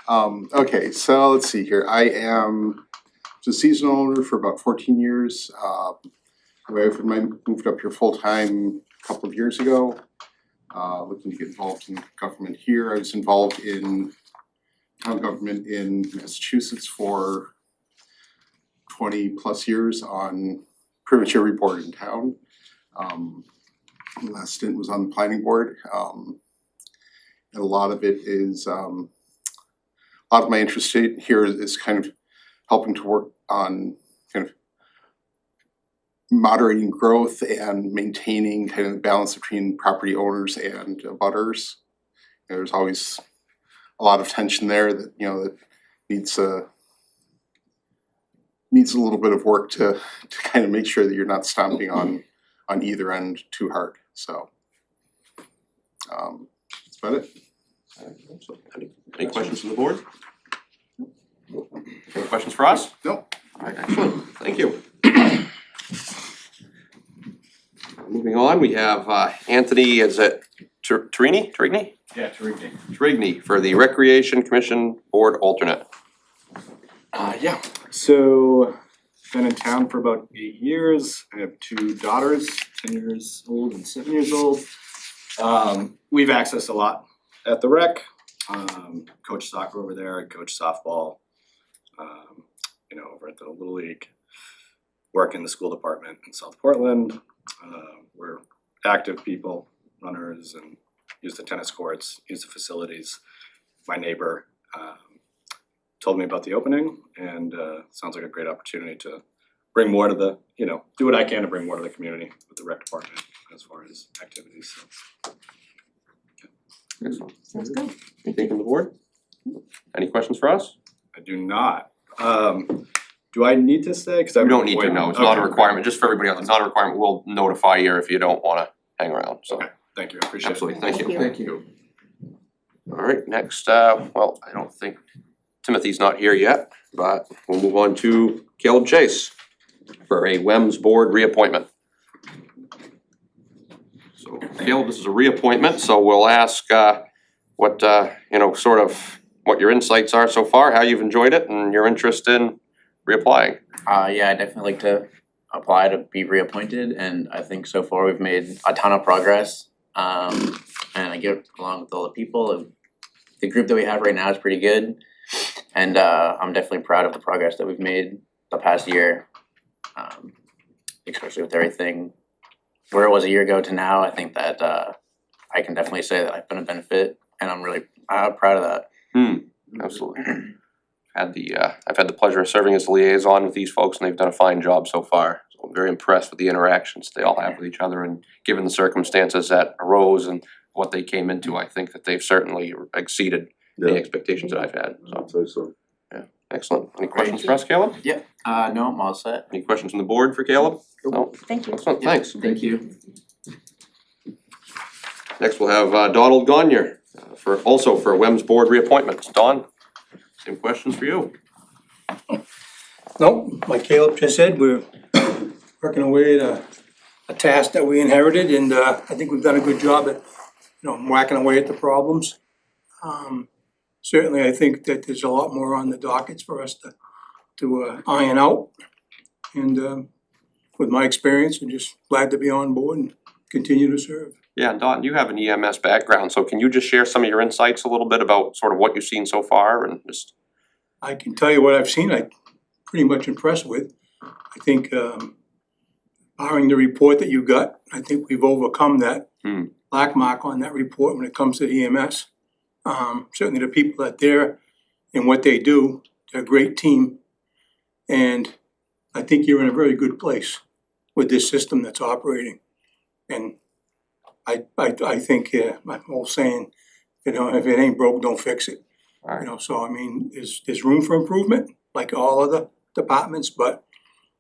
Okay, so let's see here. I am a seasonal owner for about 14 years. My wife and I moved up here full-time a couple of years ago. Looking to get involved in government here. I was involved in town government in Massachusetts for 20 plus years on pretty much every board in town. Last stint was on the planning board. And a lot of it is, a lot of my interest here is kind of helping to work on kind of moderating growth and maintaining kind of the balance between property owners and abutters. There's always a lot of tension there that, you know, that needs a little bit of work to kind of make sure that you're not stomping on either end too hard, so. That's about it. Any questions from the board? Any questions for us? No. Alright, excellent, thank you. Moving on, we have Anthony, is it Trigny? Yeah, Tarigny. Trigny for the Recreation Commission Board Alternate. Yeah, so been in town for about 8 years. I have 2 daughters, 10 years old and 7 years old. We've accessed a lot at the rec. Coach soccer over there, I coach softball. Over at the Little League. Work in the school department in South Portland. We're active people, runners, and use the tennis courts, use the facilities. My neighbor told me about the opening, and sounds like a great opportunity to bring more to the, do what I can to bring more to the community with the rec department as far as activities, so. Excellent. Sounds good. Anything from the board? Any questions for us? I do not. Do I need to stay? Cause I You don't need to, no, it's not a requirement, just for everybody else, it's not a requirement, we'll notify you if you don't wanna hang around, so. Okay, thank you, I appreciate it. Absolutely, thank you. Thank you. Alright, next, well, I don't think Timothy's not here yet, but we'll move on to Caleb Chase for a WEMS board reappointment. So Caleb, this is a reappointment, so we'll ask what sort of what your insights are so far, how you've enjoyed it, and your interest in reapplying. Yeah, I'd definitely like to apply to be reappointed, and I think so far we've made a ton of progress. And I get along with all the people, and the group that we have right now is pretty good. And I'm definitely proud of the progress that we've made the past year. Especially with everything where it was a year ago to now, I think that I can definitely say that I've been a benefit, and I'm really proud of that. Absolutely. I've had the pleasure of serving as the liaison with these folks, and they've done a fine job so far. So I'm very impressed with the interactions they all have with each other, and given the circumstances that arose and what they came into, I think that they've certainly exceeded the expectations that I've had, so. I'd say so. Yeah, excellent. Any questions for us, Caleb? Yep, no, I'm all set. Any questions from the board for Caleb? No? Thank you. Excellent, thanks. Thank you. Next, we'll have Donald Gonier for a WEMS board reappointment. Don, same questions for you. Nope, like Caleb just said, we're working away at a task that we inherited, and I think we've done a good job at, whacking away at the problems. Certainly, I think that there's a lot more on the dockets for us to iron out. And with my experience, I'm just glad to be on board and continue to serve. Yeah, and Don, you have an EMS background, so can you just share some of your insights a little bit about sort of what you've seen so far and just. I can tell you what I've seen, I'm pretty much impressed with. I think, barring the report that you got, I think we've overcome that black mark on that report when it comes to EMS. Certainly the people that there and what they do, they're a great team. And I think you're in a very good place with this system that's operating. And I think, my old saying, if it ain't broke, don't fix it. Alright. So I mean, there's room for improvement, like all other departments, but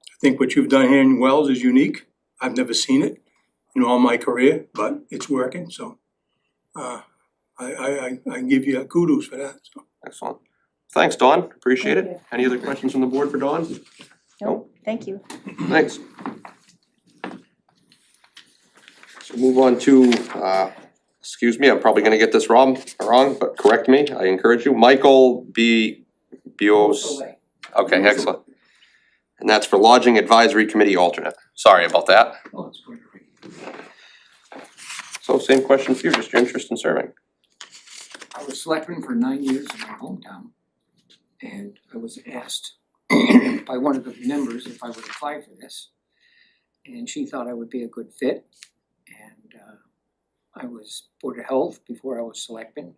I think what you've done here in Wells is unique. I've never seen it in all my career, but it's working, so I give you kudos for that, so. Excellent. Thanks, Don, appreciate Thank it. you. Any other questions from the board for Don? No, thank you. Thanks. So move on to, excuse me, I'm probably gonna get this wrong, but correct me, I encourage you, Michael Bios. Okay, excellent. And that's for Lodging Advisory Committee alternate. Sorry about that. Oh, it's great. So same question for you, just your interest in serving. I was selectman for 9 years in my hometown. And I was asked by one of the members if I would apply for this. And she thought I would be a good fit. And I was Board of Health before I was selectman.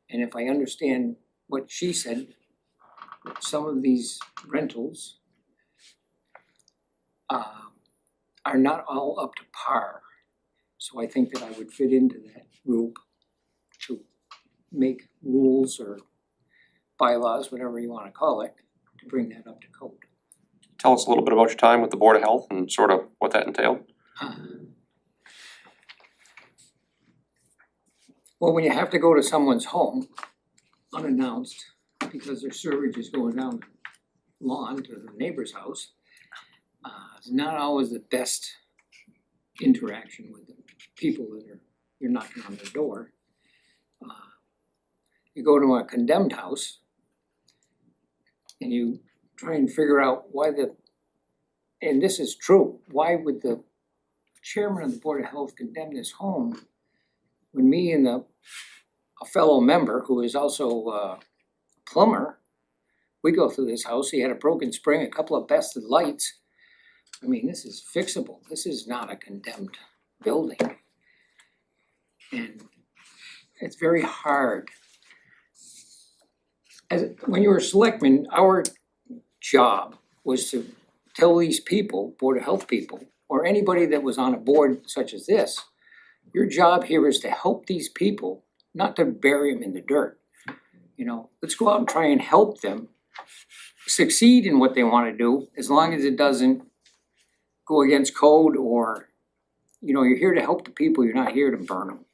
And if I understand what she said, some of these rentals are not all up to par. So I think that I would fit into that group to make rules or bylaws, whatever you wanna call it, to bring that up to code. Tell us a little bit about your time with the Board of Health and sort of what that entailed. Well, when you have to go to someone's home unannounced because their sewage is going down the lawn to the neighbor's house, it's not always the best interaction with the people that you're knocking on their door. You go to a condemned house and you try and figure out why and this is true, why would the chairman of the Board of Health condemn this home when me and a fellow member who is also a plumber, we go through this house, he had a broken spring, a couple of busted lights. I mean, this is fixable, this is not a condemned building. And it's very hard. When you were a selectman, our job was to tell these people, Board of Health people, or anybody that was on a board such as this, your job here is to help these people, not to bury them in the dirt. You know, let's go out and try and help them succeed in what they wanna do, as long as it doesn't go against code or, you know, you're here to help the people, you're not here to burn them.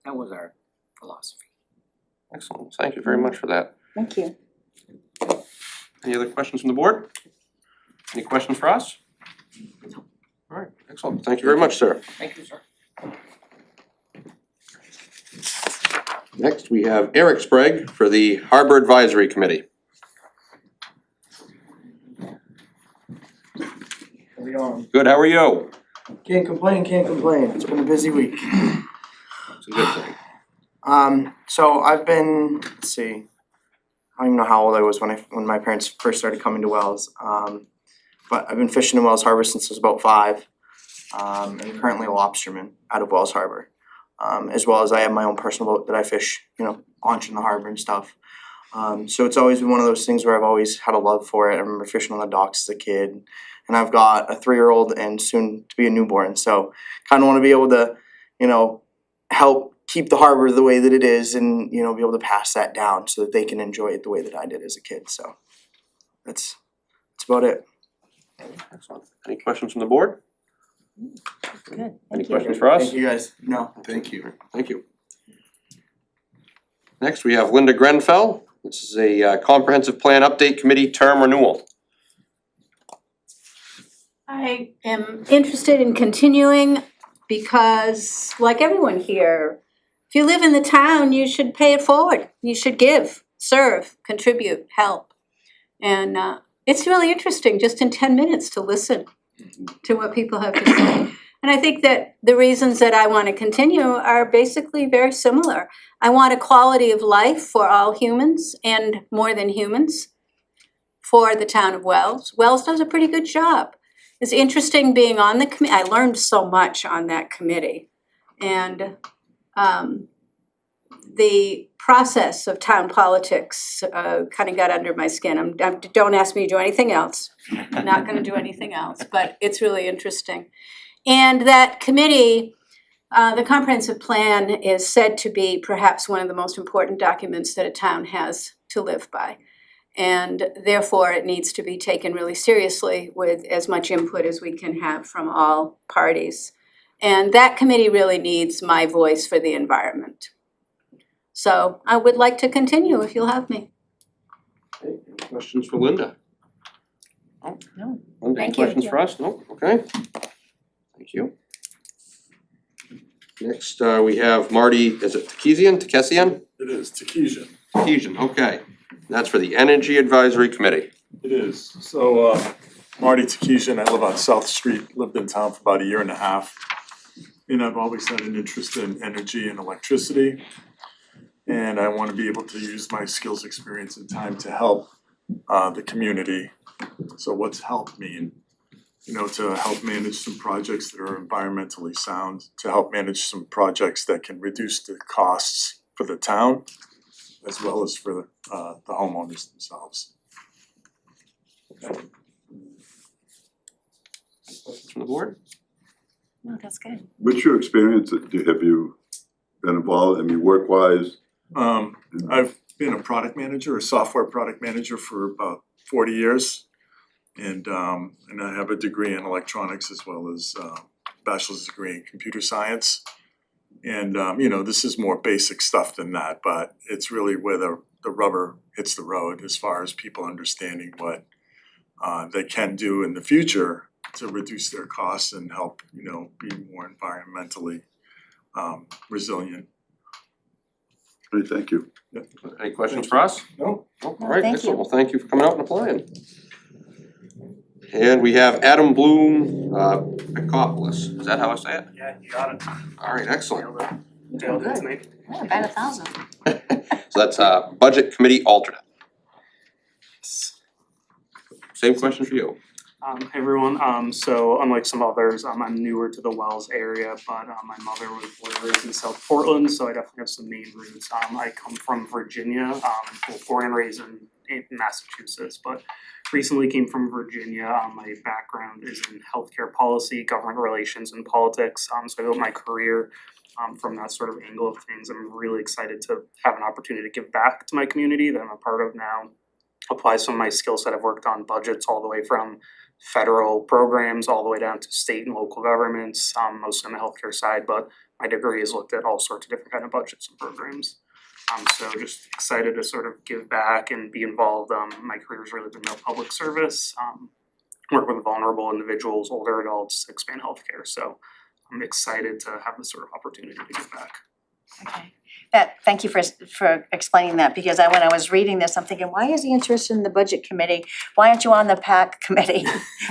That was our philosophy. Excellent, thank you very much for that. Thank you. Any other questions from the board? Any questions for us? All right, excellent, thank you very much, sir. Thank you, sir. Next, we have Eric Sprague for the Harbor Advisory Committee. How's it going? Good, how are you? Can't complain, it's been a busy week. It's a good thing. So I've been, let's see, I don't even know how old I was when my parents first started coming to Wells. But I've been fishing in Wells Harbor since I was about 5. And currently a lobsterman out of Wells Harbor. As well as I have my own personal boat that I fish, you know, launch in the harbor and stuff. So it's always been one of those things where I've always had a love for it. I remember fishing on the docks as a kid. And I've got a 3-year-old and soon to be a newborn. So kind of want to be able to, you know, help keep the harbor the way that it is and, you know, be able to pass that down so that they can enjoy it the way that I did as a kid. So that's about it. Excellent. Any questions from the board? Good, Any thank you. questions for us? Thank you guys. No. Thank you. Thank you. Next, we have Linda Grenfell. This is a comprehensive plan update committee term renewal. I am interested in continuing because, like everyone here, if you live in the town, you should pay it forward. You should give, serve, contribute, help. And it's really interesting just in 10 minutes to listen to what people have to say. And I think that the reasons that I want to continue are basically very similar. I want a quality of life for all humans and more than humans for the town of Wells. Wells does a pretty good job. It's interesting being on the committee. I learned so much on that committee. And the process of town politics kind of got under my skin. Don't ask me to do anything else. I'm not going to do anything else, but it's really interesting. And that committee, the comprehensive plan is said to be perhaps one of the most important documents that a town has to live by. And therefore, it needs to be taken really seriously with as much input as we can have from all parties. And that committee really needs my voice for the environment. So I would like to continue if you'll have me. Okay, any questions for Linda? No. Linda, any Thank you. questions for us? No? Okay. Thank you. Next, we have Marty, is it Tekesian? It is, Tekesian. Tekesian, okay. That's for the Energy Advisory Committee. It is. So, Marty Tekesian, I live on South Street, lived in town for about a year and a half. And I've always had an interest in energy and electricity. And I wanna be able to use my skills, experience, and time to help the community. So what's help mean? You know, to help manage some projects that are environmentally sound, to help manage some projects that can reduce the costs for the town as well as for the homeowners themselves. Questions from the board? No, that's good. What's your experience, have you been involved, I mean, work-wise? I've been a product manager, a software product manager for about 40 years. And I have a degree in electronics as well as bachelor's degree in computer science. And you know, this is more basic stuff than that, but it's really where the rubber hits the road as far as people understanding what they can do in the future to reduce their costs and help, you know, be more environmentally resilient. Great, thank you. Any questions for us? No. All right, thank excellent. you. Well, thank you for coming out and applying. And we have Adam Bloom, Picopoulos. Is that how I say it? Yeah, you got it. All right, excellent. Nailed it tonight. Yeah, about 1,000. So that's Budget Committee alternate. Same question for you. Hey everyone, so unlike some others, I'm newer to the Wells area, but my mother was born and raised in South Portland, so I definitely have some Maine roots. I come from Virginia, born and raised in Massachusetts, but recently came from Virginia. My background is in healthcare policy, government relations, and politics, so I built my career from that sort of angle of things. I'm really excited to have an opportunity to give back to my community that I'm a part of now, apply some of my skill set. I've worked on budgets all the way from federal programs all the way down to state and local governments, mostly on the healthcare side, but my degree has looked at all sorts of different kind of budgets and programs. So just excited to sort of give back and be involved. My career has really been about public service, work with vulnerable individuals, older adults, expand healthcare. So I'm excited to have this sort of opportunity to give back. Okay. Thank you for explaining that, because when I was reading this, I'm thinking, why is he interested in the budget committee? Why aren't you on the PAC committee,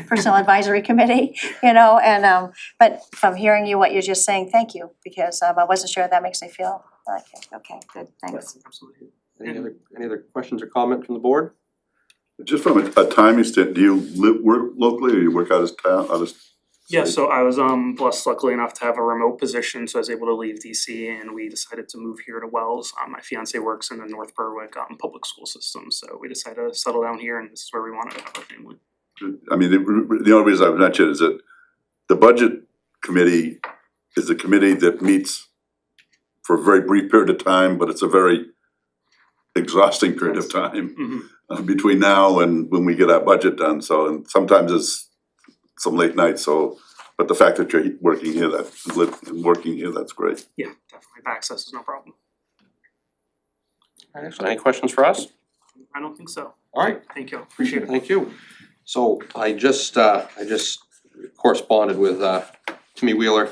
personal advisory committee, you know, and but from hearing you, what you're just saying, thank you, because I wasn't sure. That makes me feel like, okay, good, thanks. Absolutely. Any other questions or comment from the board? Just from a timing stand, do you work locally or you work out of town, out of? Yeah, so I was blessed luckily enough to have a remote position, so I was able to leave DC and we decided to move here to Wells. My fiance works in the North Berwick public school system, so we decided to settle down here and this is where we wanted to have our family. I mean, the only reason I've mentioned is that the budget committee is a committee that meets for a very brief period of time, but it's a very exhausting period of time between now and when we get our budget done. So, and sometimes it's some late nights, so, but the fact that you're working here, that's great. Yeah, definitely. The access is no problem. All right, excellent. Any questions for us? I don't think so. All right. Thank you. Appreciate it. Thank you. So I just corresponded with Timmy Wheeler.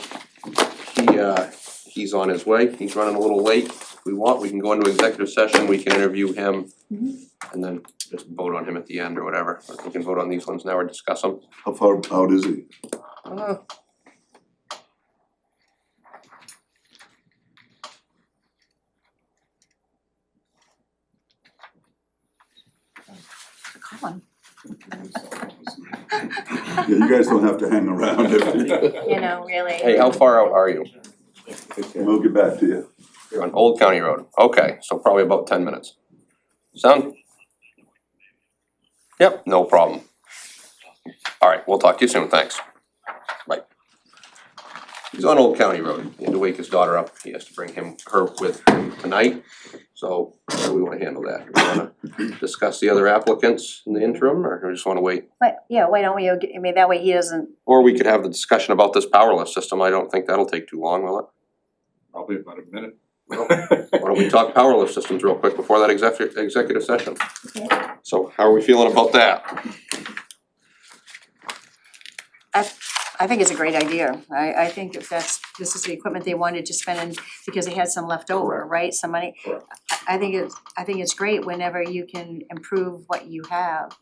He's on his way. He's running a little late. If we want, we can go into executive session. We can interview him and then just vote on him at the end or whatever. Or we can vote on these ones now or discuss them. How far out is he? Colin. Yeah, you guys don't have to hang around. You know, really. Hey, how far out are you? We'll get back to you. You're on Old County Road. Okay, so probably about 10 minutes. Sound? Yep, no problem. All right, we'll talk to you soon. Thanks. Bye. He's on Old County Road. He had to wake his daughter up. He has to bring her with him tonight. So how do we wanna handle that? Do we wanna discuss the other applicants in the interim, or do we just wanna wait? But, yeah, why don't we, I mean, that way he doesn't, Or we could have the discussion about this powerless system. I don't think that'll take too long, will it? Probably about a minute. Why don't we talk powerless systems real quick before that executive session? So how are we feeling about that? I think it's a great idea. I think if that's this is the equipment they wanted to spend in, because they had some left over, right, some money. I think it's great whenever you can improve what you have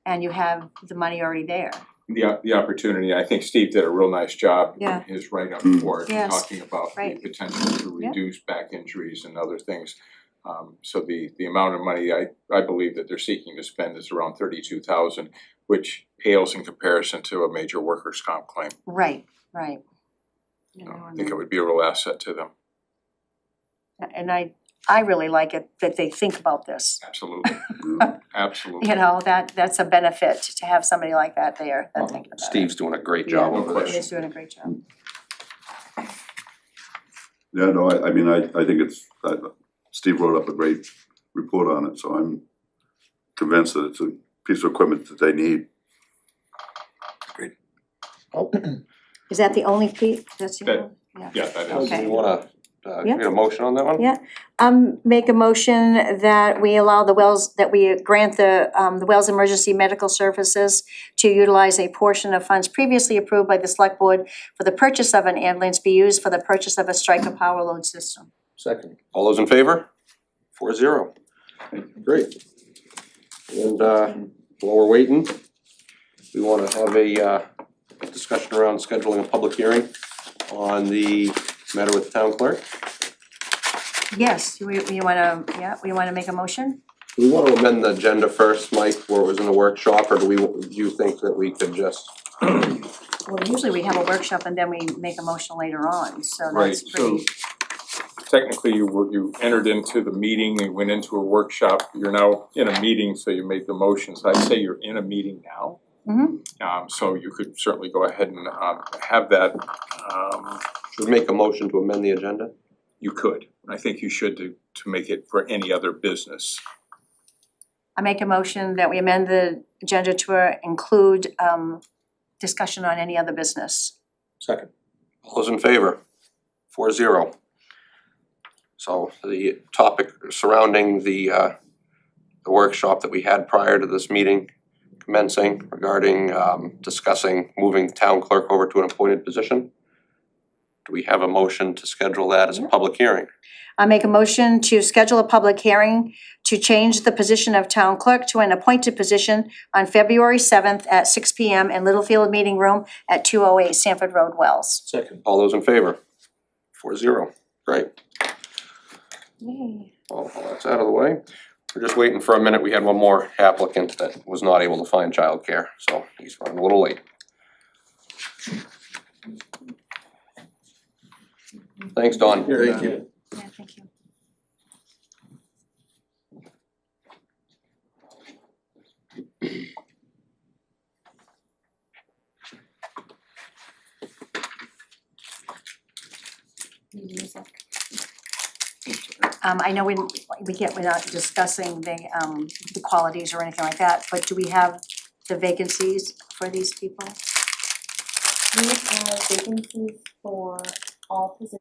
and you have the money already there. The opportunity, I think Steve did a real nice job Yeah. in his write-up for it, Yes, talking about the right. potential to Yeah. reduce back injuries and other things. So the amount of money I believe that they're seeking to spend is around 32,000, which pales in comparison to a major workers' comp claim. Right, right. I think it would be a real asset to them, And I really like it that they think about this. absolutely, absolutely. You know, that's a benefit to have somebody like that there, that thinking about it. Steve's doing a great job Yeah, over there. He's doing a great job. Yeah, no, I mean, I think it's, Steve wrote up a great report on it, so I'm convinced that it's a piece of equipment that they need. Is that the only piece, that's the That- only? Yeah, that is. Okay. Do you wanna, Yeah. get a motion on that one? Yeah, make a motion that we allow the Wells, that we grant the Wells Emergency Medical Services to utilize a portion of funds previously approved by the select board for the purchase of an ambulance be used for the purchase of a Stryker power load system. Second. All those in favor? 4-0. Great. And while we're waiting, we wanna have a discussion around scheduling a public hearing on the matter with the town clerk. Yes, we wanna make a motion? Do we wanna amend the agenda first, Mike, where it was in the workshop, or do you think that we could just? Well, usually we have a workshop and then we make a motion later on, so Right, that's so pretty. technically you entered into the meeting, you went into a workshop, you're now in a meeting, so you made the motions. I'd say you're in a meeting now. So you could certainly go ahead and have that, Should we make a motion to amend the agenda? you could. I think you should to make it for any other business. I make a motion that we amend the agenda to include discussion on any other business. Second. All those in favor? 4-0. So the topic surrounding the workshop that we had prior to this meeting commencing regarding discussing moving the town clerk over to an appointed position. Do we have a motion to schedule that as a public hearing? I make a motion to schedule a public hearing to change the position of town clerk to an appointed position on February 7th at 6 p.m. in Littlefield Meeting Room at 208 Sanford Road, Wells. Second. All those in favor? 4-0. Great. Yay. Well, that's out of the way. We're just waiting for a minute. We had one more applicant that was not able to find childcare, so he's running a little late. Thanks, Don. Thank you. Yeah, thank you. I know we're not discussing the qualities or anything like that, but do we have the vacancies for these people? We have vacancies for all positions.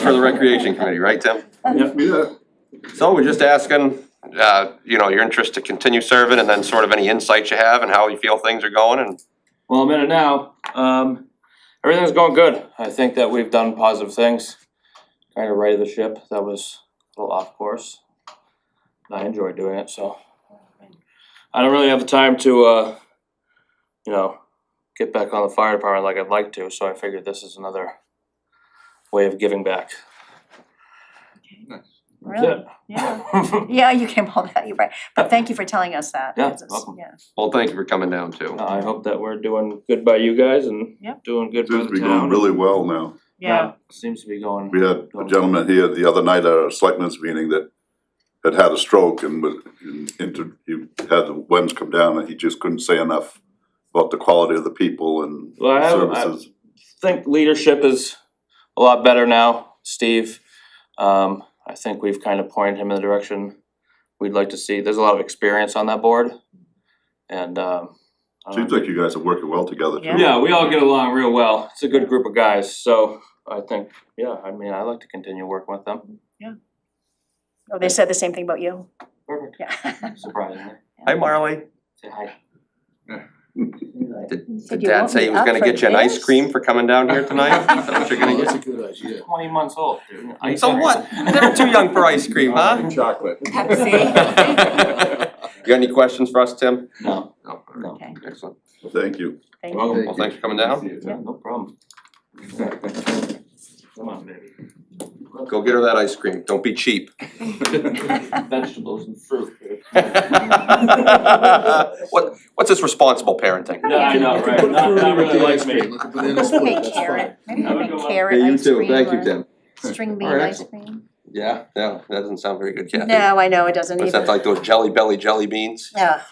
for the recreation committee, right, Tim? Yeah. So we're just asking, your interest to continue serving and then sort of any insights you have and how you feel things are going and. Well, I'm in it now. Everything's going good. I think that we've done positive things. Kind of righted the ship that was a little off course. I enjoy doing it, so. I don't really have the time to, get back on the fire department like I'd like to, so I figured this is another way of giving back. Really? Yeah. Yeah, you came all that, you're right, but thank you for telling us that. Yeah, because it's- welcome. Yeah. Well, thank you for coming down too. I hope that we're doing good by you guys and Yep. doing good by Seems the to be town. going really well now. Yeah. Seems to be going. We had a gentleman here the other night at our selectmen's meeting that had a stroke and was he had the winds come down and he just couldn't say enough about the quality of the people and Well, I services. think leadership is a lot better now, Steve. I think we've kind of pointed him in the direction we'd like to see. There's a lot of experience on that board. And Seems like you guys are working well together too. yeah, we all get along real well. It's a good group of guys, so I think, I like to continue working with them. Oh, they said the same thing about you? Perfect. Yeah. Surprisingly. Hi, Marley. Say hi. Did Dad say he was gonna get you an ice cream for coming down here tonight? Is that what you're gonna get? a good idea. 20 months old, dude. So what? Never too young for ice cream, huh? Chocolate. You got any questions for us, Tim? No. No. No. Okay. Excellent. Thank you. Thank Well, you. well, thanks for coming down. Yeah, no problem. Come on, baby. Go get her that ice cream. Don't be cheap. Vegetables and fruit. What's this responsible parenting? Yeah, I know, right? Not really like me. Maybe make carrot, maybe make carrot Hey, you ice too. cream Thank you, or Tim. string bean All right, ice excellent. cream. Yeah, that doesn't sound very good, Kathy. No, I know, it doesn't What's that, either. like those Jelly Belly jelly beans? Yeah.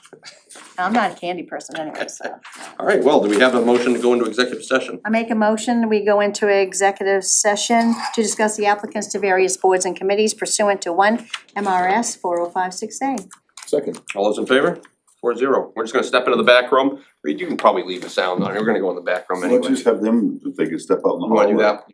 I'm not a candy person anyway, so. All right, well, do we have a motion to go into executive session? I make a motion, we go into executive session to discuss the applicants to various boards and committees pursuant to 1 MRS 4056A. Second. All those in favor? 4-0. We're just gonna step into the back room. Reed, you can probably leave the sound on. We're gonna go in the back room anyway. Let's just have them, if they can step out in the You wanna do hallway. that?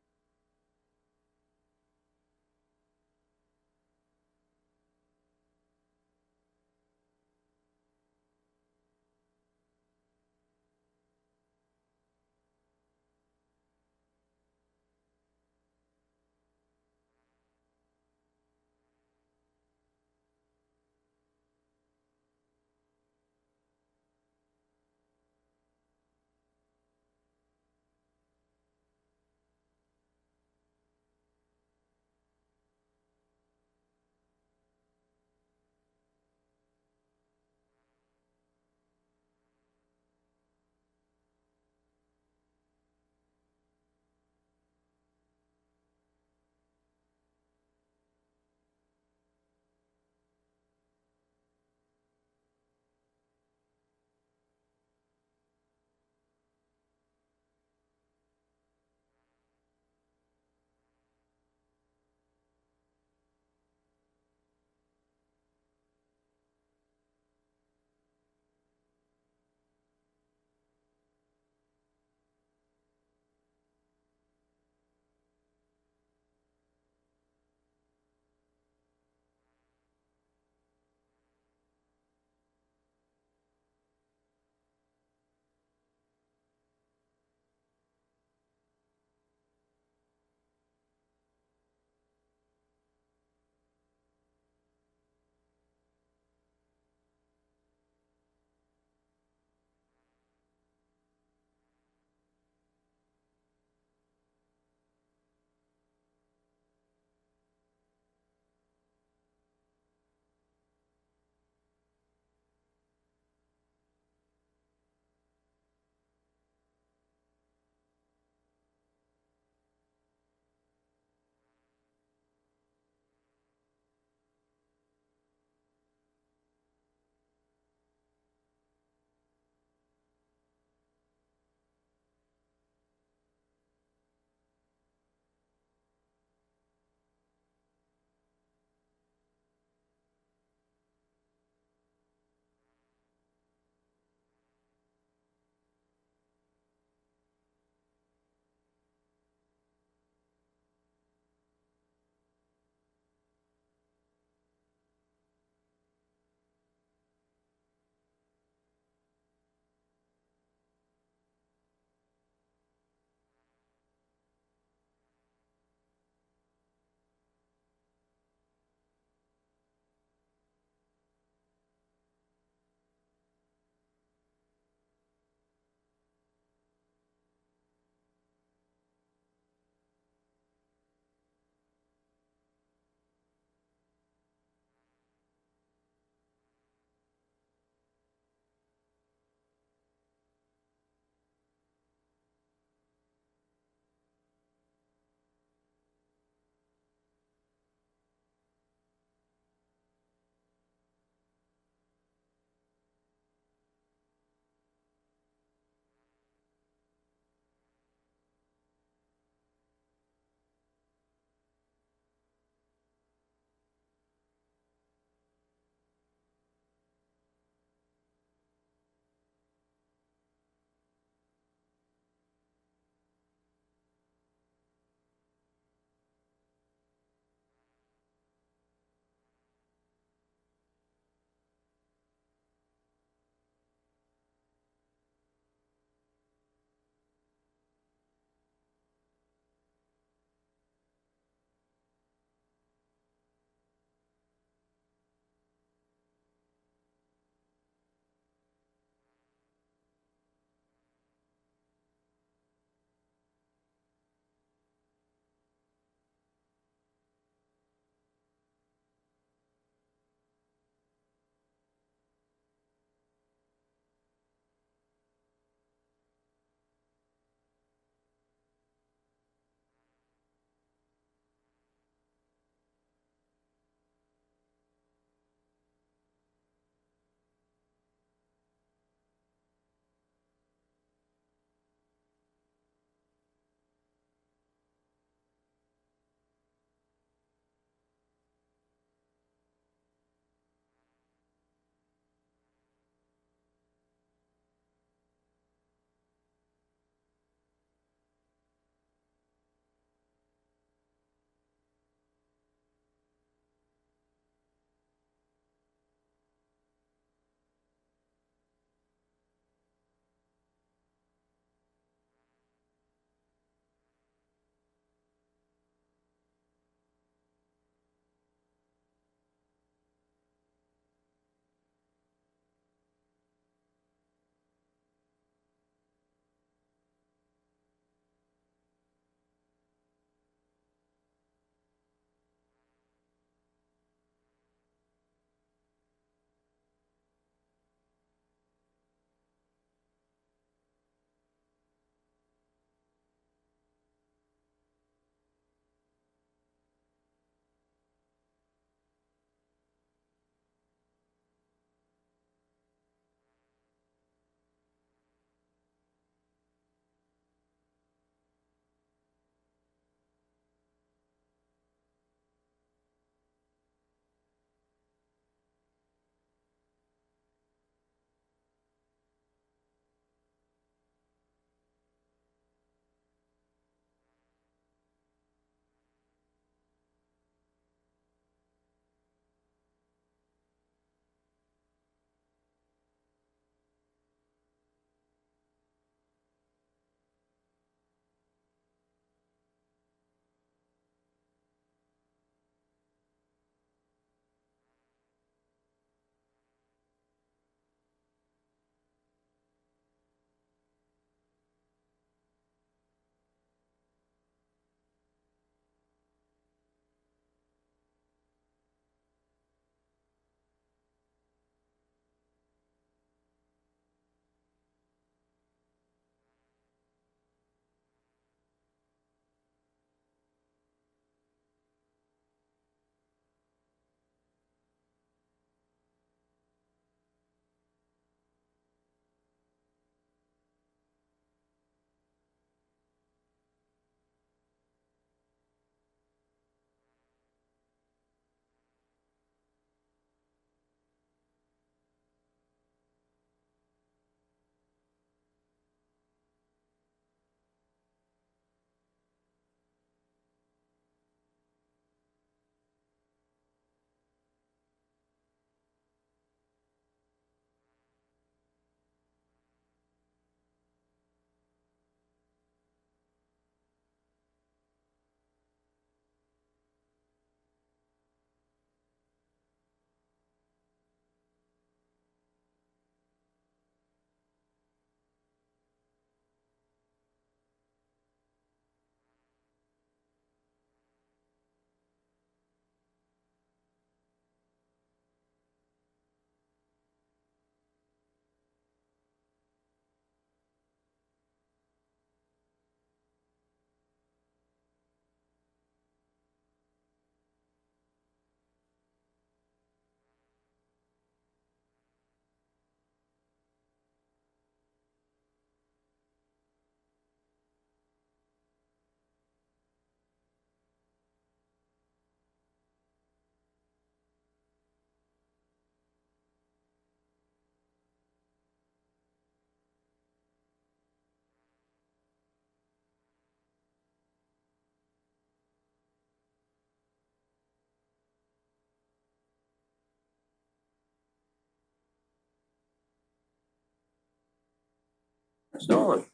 Ms. Nolan.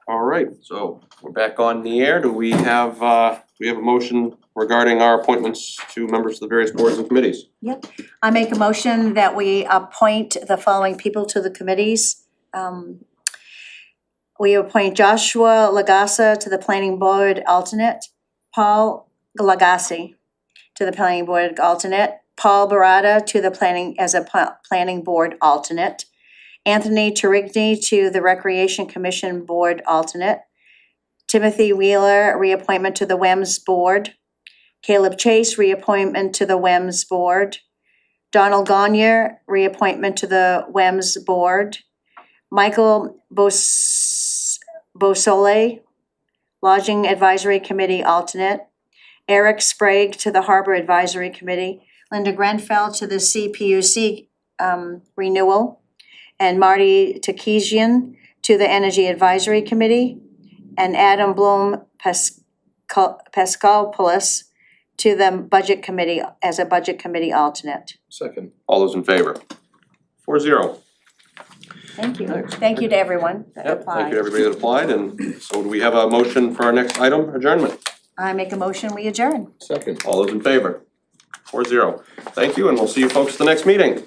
All right, so we're back on the air. Do we have a motion regarding our appointments to members of the various boards and committees? I make a motion that we appoint the following people to the committees. We appoint Joshua Lagasa to the planning board alternate, Paul Lagasi to the planning board alternate, Paul Barada to the planning board alternate, Anthony Terigny to the Recreation Commission board alternate, Timothy Wheeler, reappointment to the WEMS board, Caleb Chase, reappointment to the WEMS board, Donald Gonier, reappointment to the WEMS board, Michael Beausoleil, Lodging Advisory Committee alternate, Eric Sprague to the Harbor Advisory Committee, Linda Grenfell to the CPUC renewal, and Marty Takesian to the Energy Advisory Committee, and Adam Bloom Pascalopoulos to the Budget Committee as a Budget Committee alternate. Second. All those in favor? 4-0. Thank you. Thank you to everyone that Yep, applied. thank you to everybody that applied, and so do we have a motion for our next item, adjournment? I make a motion, we adjourn. Second. All those in favor? 4-0. Thank you, and we'll see you folks at the next meeting.